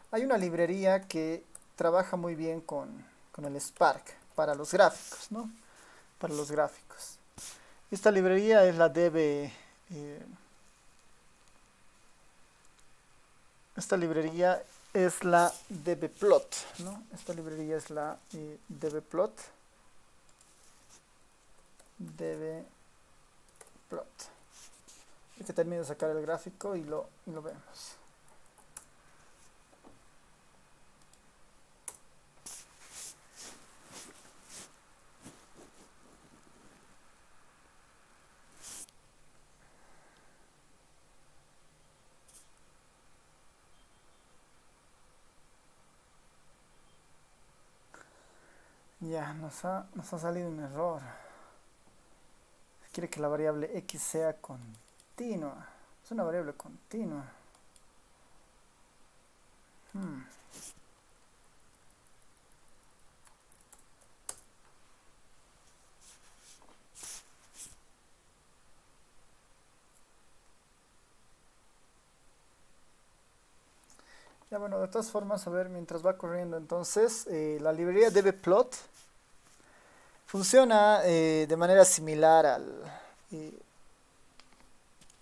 Hay una librería que trabaja muy bien con el Spark para los gráficos, ¿no? Para los gráficos. Esta librería es la esta librería es la dbplot, ¿no? Esta librería es la dbplot. dbplot. Y que termine de sacar el gráfico y lo vemos. Ya, nos ha salido un error. Quiere que la variable x sea continua. Es una variable continua. Ya bueno, de todas formas, a ver, mientras va corriendo entonces, la librería dbplot Funciona de manera similar eh,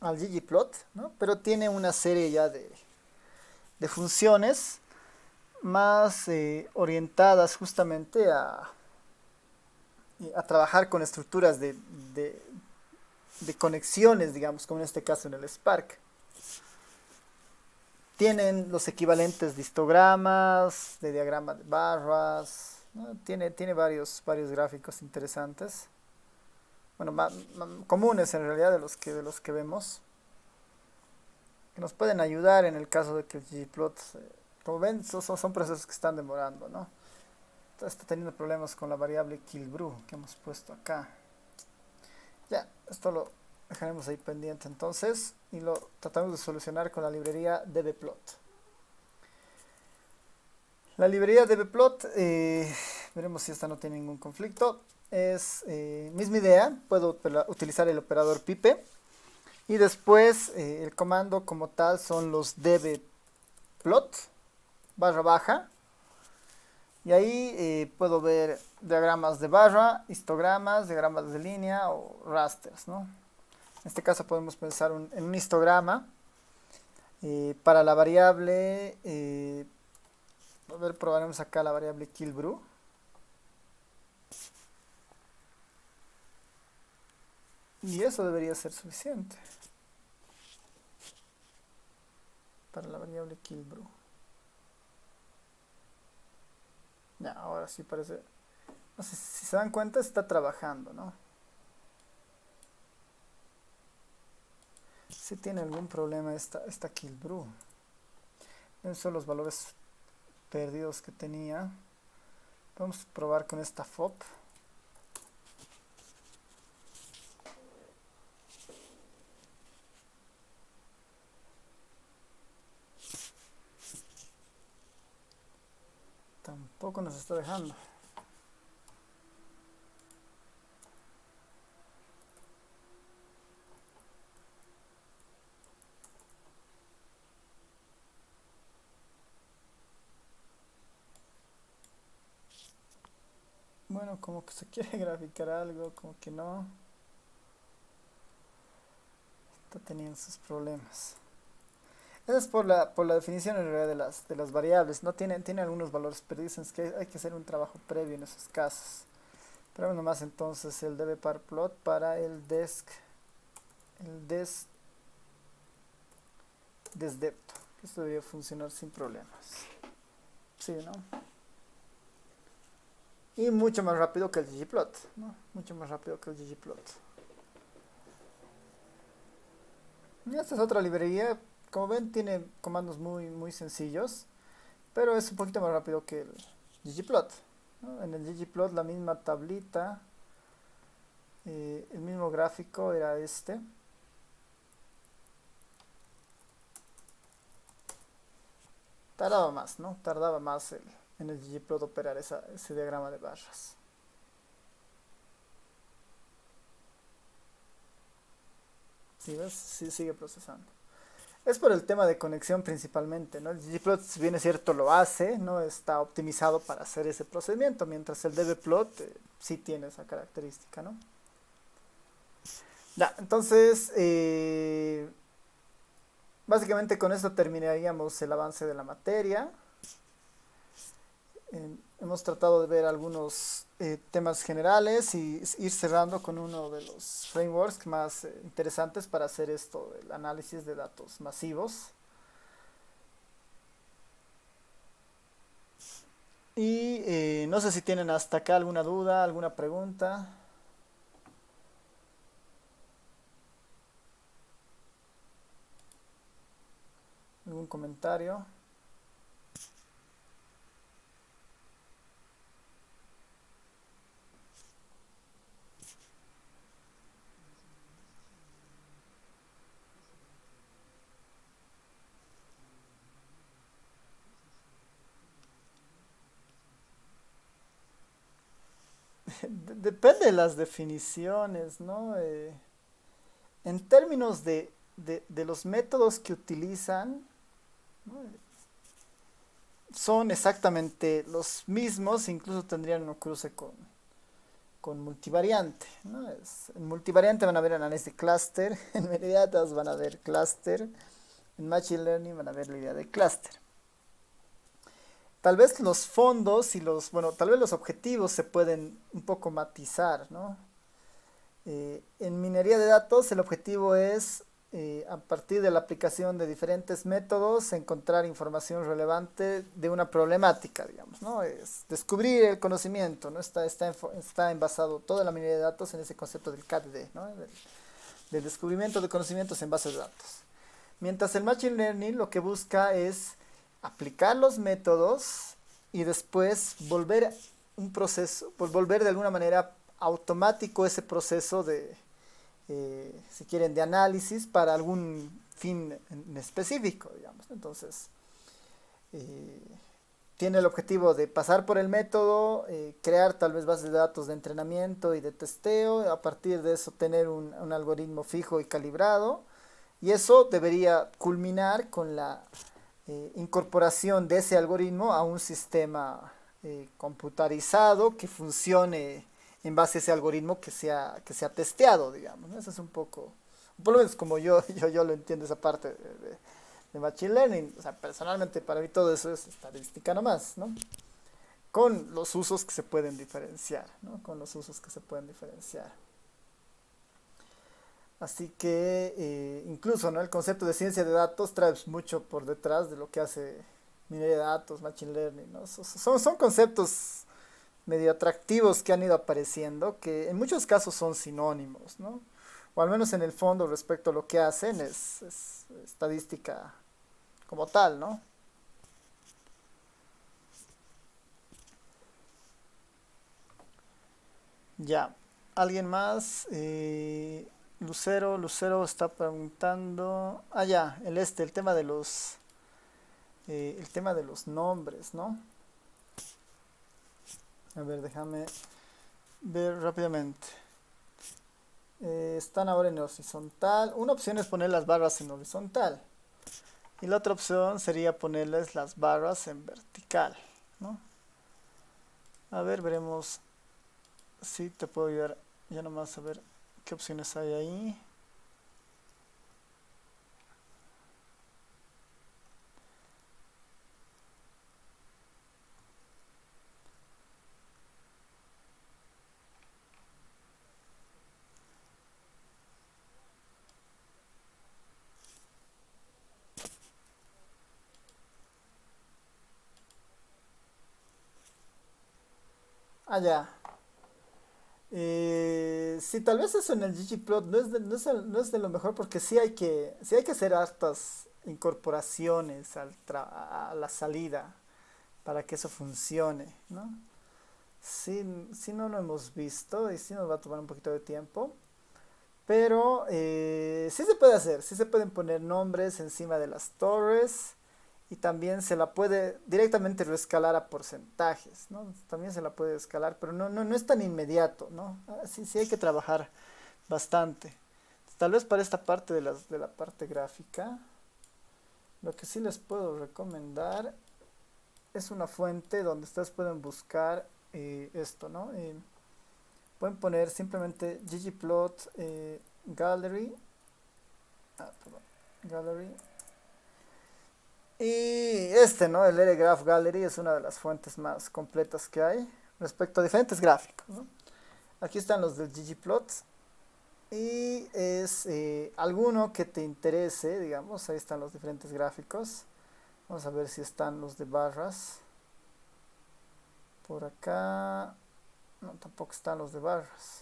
al ggplot, ¿no? Pero tiene una serie ya de funciones más orientadas justamente a trabajar con estructuras de, de conexiones, digamos, como en este caso en el Spark. Tienen los equivalentes de histogramas, de diagramas de barras, ¿no? Tiene varios gráficos interesantes. Bueno, comunes en realidad de los que vemos, que nos pueden ayudar en el caso de que el ggplot, como ven, son procesos que están demorando, ¿no? Está teniendo problemas con la variable killbrew que hemos puesto acá. Ya, esto lo dejaremos ahí pendiente entonces y lo tratamos de solucionar con la librería dbplot. La librería dbplot, veremos si esta no tiene ningún conflicto. Es misma idea, puedo utilizar el operador pipe y después el comando como tal son los dbplot barra baja y ahí puedo ver diagramas de barra, histogramas, diagramas de línea o rasters, ¿no? En este caso podemos pensar en un histograma para la variable, a ver, probaremos acá la variable killbrew. Y eso debería ser suficiente para la variable killbrew. Ya, ahora sí parece. No sé si se dan cuenta, está trabajando, ¿no? Si tiene algún problema esta killbrew. Esos son los valores perdidos que tenía. Vamos a probar con esta FOP. Tampoco nos está dejando. Bueno, como que se quiere graficar algo, como que no. Está teniendo sus problemas. Eso es por la definición en realidad de las variables. No tiene algunos valores perdidos. Es que hay que hacer un trabajo previo en esos casos. Pero nomás entonces el dbparplot para el desdepto. Esto debería funcionar sin problemas. Sí, ¿no? Y mucho más rápido que el ggplot, ¿no? Mucho más rápido que el ggplot. Y esta es otra librería. Como ven, tiene comandos muy sencillos, pero es un poquito más rápido que el ggplot, ¿no? En el ggplot la misma tablita, el mismo gráfico era este. Tardaba más, ¿no? Tardaba más en el ggplot operar ese diagrama de barras. ¿Sí ves? Sí, sigue procesando. Es por el tema de conexión principalmente, ¿no? El ggplot, si bien es cierto, lo hace, no está optimizado para hacer ese procedimiento, mientras el dbplot sí tiene esa característica, ¿no? Ya, entonces, básicamente con esto terminaríamos el avance de la materia. Hemos tratado de ver algunos temas generales y ir cerrando con uno de los frameworks más interesantes para hacer esto, el análisis de datos masivos. Y no sé si tienen hasta acá alguna duda, alguna pregunta, algún comentario. Depende de las definiciones, ¿no? En términos de los métodos que utilizan, ¿no? Son exactamente los mismos, incluso tendrían un cruce con con multivariante, ¿no? En multivariante van a ver análisis de clúster, en Minidatas van a ver clúster, en Machine Learning van a ver la idea de clúster. Tal vez los fondos y bueno, tal vez los objetivos se pueden un poco matizar, ¿no? En minería de datos el objetivo es, a partir de la aplicación de diferentes métodos, encontrar información relevante de una problemática, digamos, ¿no? Es descubrir el conocimiento, ¿no? Está envasado toda la minería de datos en ese concepto del KDD, ¿no? Del descubrimiento de conocimientos en bases de datos. Mientras el Machine Learning lo que busca es aplicar los métodos y después volver un proceso, volver de alguna manera automático ese proceso de, si quieren, de análisis para algún fin en específico, digamos. Entonces, eh, tiene el objetivo de pasar por el método, crear tal vez bases de datos de entrenamiento y de testeo, a partir de eso tener un algoritmo fijo y calibrado, y eso debería culminar con la incorporación de ese algoritmo a un sistema computarizado que funcione en base a ese algoritmo que sea testeado, digamos, ¿no? Eso es un poco, por lo menos como yo lo entiendo esa parte de Machine Learning. O sea, personalmente para mí todo eso es estadística nomás, ¿no? Con los usos que se pueden diferenciar, ¿no? Con los usos que se pueden diferenciar. Así que incluso, ¿no? El concepto de ciencia de datos trae mucho por detrás de lo que hace minería de datos, machine learning, ¿no? Son conceptos medio atractivos que han ido apareciendo, que en muchos casos son sinónimos, ¿no? O al menos en el fondo respecto a lo que hacen es estadística como tal, ¿no? Ya, ¿alguien más? Lucero está preguntando. Ah, ya, el tema de los nombres, ¿no? A ver, déjame ver rápidamente. Están ahora en horizontal. Una opción es poner las barras en horizontal. Y la otra opción sería ponerles las barras en vertical, ¿no? A ver, veremos si te puedo ayudar ya nomás a ver qué opciones hay ahí. Ah, ya. Sí, tal vez eso en el ggplot no es de lo mejor porque sí hay que hacer hartas incorporaciones a la salida para que eso funcione, ¿no? Sí, sí no lo hemos visto y sí nos va a tomar un poquito de tiempo, pero sí se puede hacer, sí se pueden poner nombres encima de las torres y también se la puede directamente reescalar a porcentajes, ¿no? También se la puede escalar, pero no es tan inmediato, ¿no? Sí, sí hay que trabajar bastante. Tal vez para esta parte de la parte gráfica, lo que sí les puedo recomendar es una fuente donde ustedes pueden buscar esto, ¿no? Pueden poner simplemente ggplot gallery, perdón, gallery. Y ¿no? El graph Gallery es una de las fuentes más completas que hay respecto a diferentes gráficos, ¿no? Aquí están los del ggplot y es alguno que te interese, digamos, ahí están los diferentes gráficos. Vamos a ver si están los de barras. Por acá, no, tampoco están los de barras.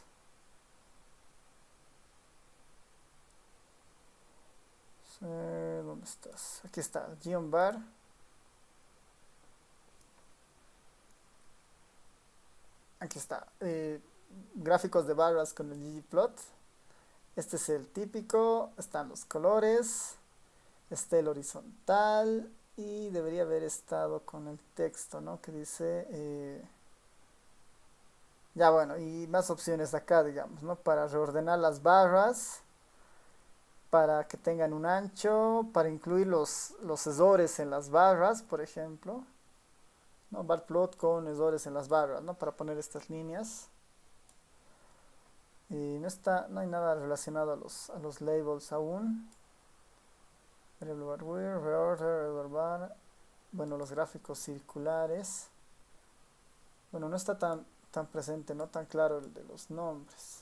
¿Dónde estás? Aquí está, guión bar. Aquí está. Gráficos de barras con el ggplot. Este es el típico. Están los colores. Está el horizontal. Y debería haber estado con el texto, ¿no? Que dice... ya bueno, y más opciones acá, digamos, ¿no? Para reordenar las barras. Para que tengan un ancho. Para incluir los sesores en las barras, por ejemplo. ¿No? Bar plot con sesores en las barras, ¿no? Para poner estas líneas. No hay nada relacionado a los labels aún. Variable hardware, reorder, bar. Bueno, los gráficos circulares. Bueno, no está tan presente, no tan claro el de los nombres.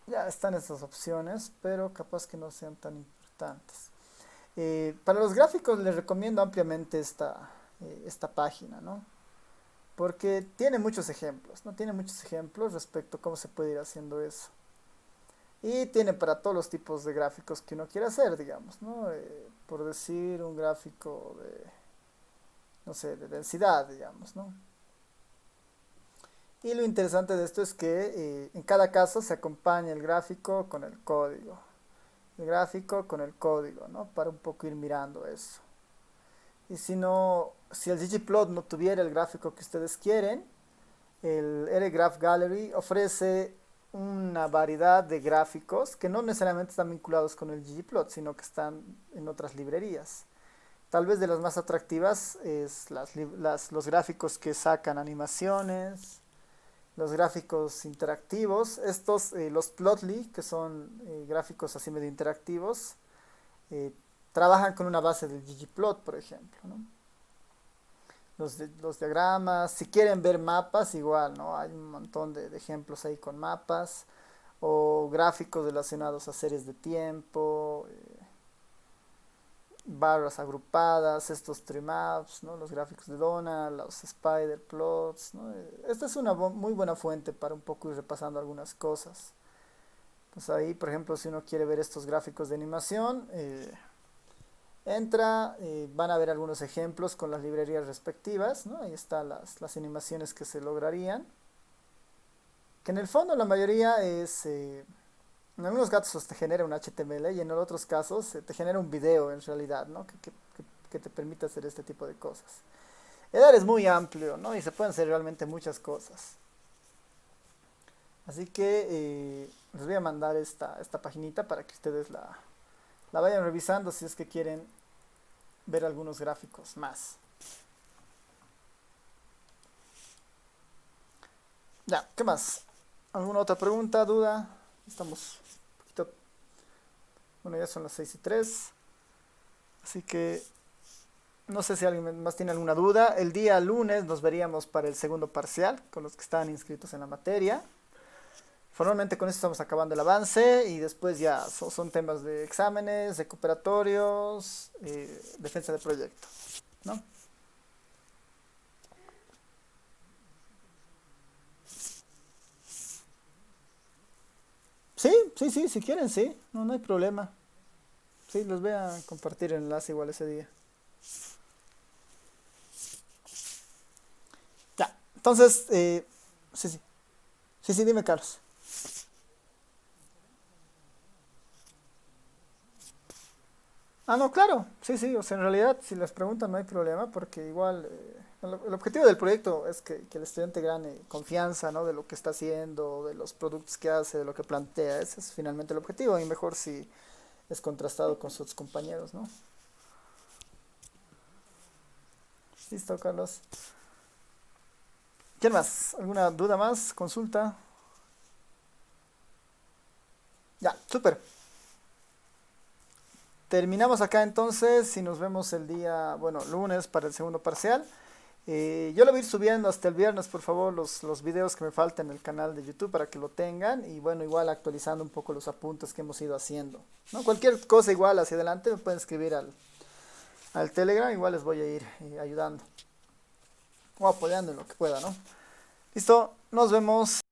Ya están estas opciones, pero capaz que no sean tan importantes. Para los gráficos les recomiendo ampliamente esta página, ¿no? Porque tiene muchos ejemplos, ¿no? Tiene muchos ejemplos respecto a cómo se puede ir haciendo eso. Y tiene para todos los tipos de gráficos que uno quiera hacer, digamos, ¿no? Por decir un gráfico de, no sé, de densidad, digamos, ¿no? Y lo interesante de esto es que en cada caso se acompaña el gráfico con el código. El gráfico con el código, ¿no? Para un poco ir mirando eso. Y si no, si el ggplot no tuviera el gráfico que ustedes quieren, el RGraph Gallery ofrece una variedad de gráficos que no necesariamente están vinculados con el ggplot, sino que están en otras librerías. Tal vez de las más atractivas es los gráficos que sacan animaciones, los gráficos interactivos, los Plotly, que son gráficos así medio interactivos, eh, trabajan con una base del ggplot, por ejemplo, ¿no? Los diagramas, si quieren ver mapas, igual, ¿no? Hay un montón de ejemplos ahí con mapas, o gráficos relacionados a series de tiempo, barras agrupadas, estos trimaps, ¿no? Los gráficos de Donald, los spider plots, ¿no? Esta es una muy buena fuente para un poco ir repasando algunas cosas. Pues ahí, por ejemplo, si uno quiere ver estos gráficos de animación, entra, van a ver algunos ejemplos con las librerías respectivas, ¿no? Ahí están las animaciones que se lograrían. Que en el fondo la mayoría es, en algunos casos te genera un HTML y en otros casos te genera un video en realidad, ¿no? Que te permite hacer este tipo de cosas. EDAR es muy amplio, ¿no? Y se pueden hacer realmente muchas cosas. Así que les voy a mandar esta paginita para que ustedes la vayan revisando si es que quieren ver algunos gráficos más. Ya, ¿qué más? ¿Alguna otra pregunta, duda? Estamos un poquito... Bueno, ya son las 6:03. Así que no sé si alguien más tiene alguna duda. El día lunes nos veríamos para el segundo parcial con los que están inscritos en la materia. Formalmente con esto estamos acabando el avance y después ya son temas de exámenes, recuperatorios, defensa de proyecto, ¿no? Sí, sí, sí, si quieren, sí, no hay problema. Sí, les voy a compartir el enlace igual ese día. Ya, entonces, sí, sí, sí, sí, dime, Carlos. Ah, no, claro, sí, sí, o sea, en realidad si les preguntan no hay problema porque igual el objetivo del proyecto es que el estudiante gane confianza, ¿no? De lo que está haciendo, de los productos que hace, de lo que plantea, ese es finalmente el objetivo y mejor si es contrastado con sus compañeros, ¿no? Listo, Carlos. ¿Quién más? ¿Alguna duda más? ¿Consulta? Ya, súper. Terminamos acá entonces y nos vemos el día, bueno, lunes para el segundo parcial. Yo lo voy a ir subiendo hasta el viernes, por favor, los videos que me faltan en el canal de YouTube para que lo tengan. Y bueno, igual actualizando un poco los apuntes que hemos ido haciendo, ¿no? Cualquier cosa igual hacia adelante me pueden escribir al Telegram, igual les voy a ir ayudando o apoyando en lo que pueda, ¿no? Listo, nos vemos.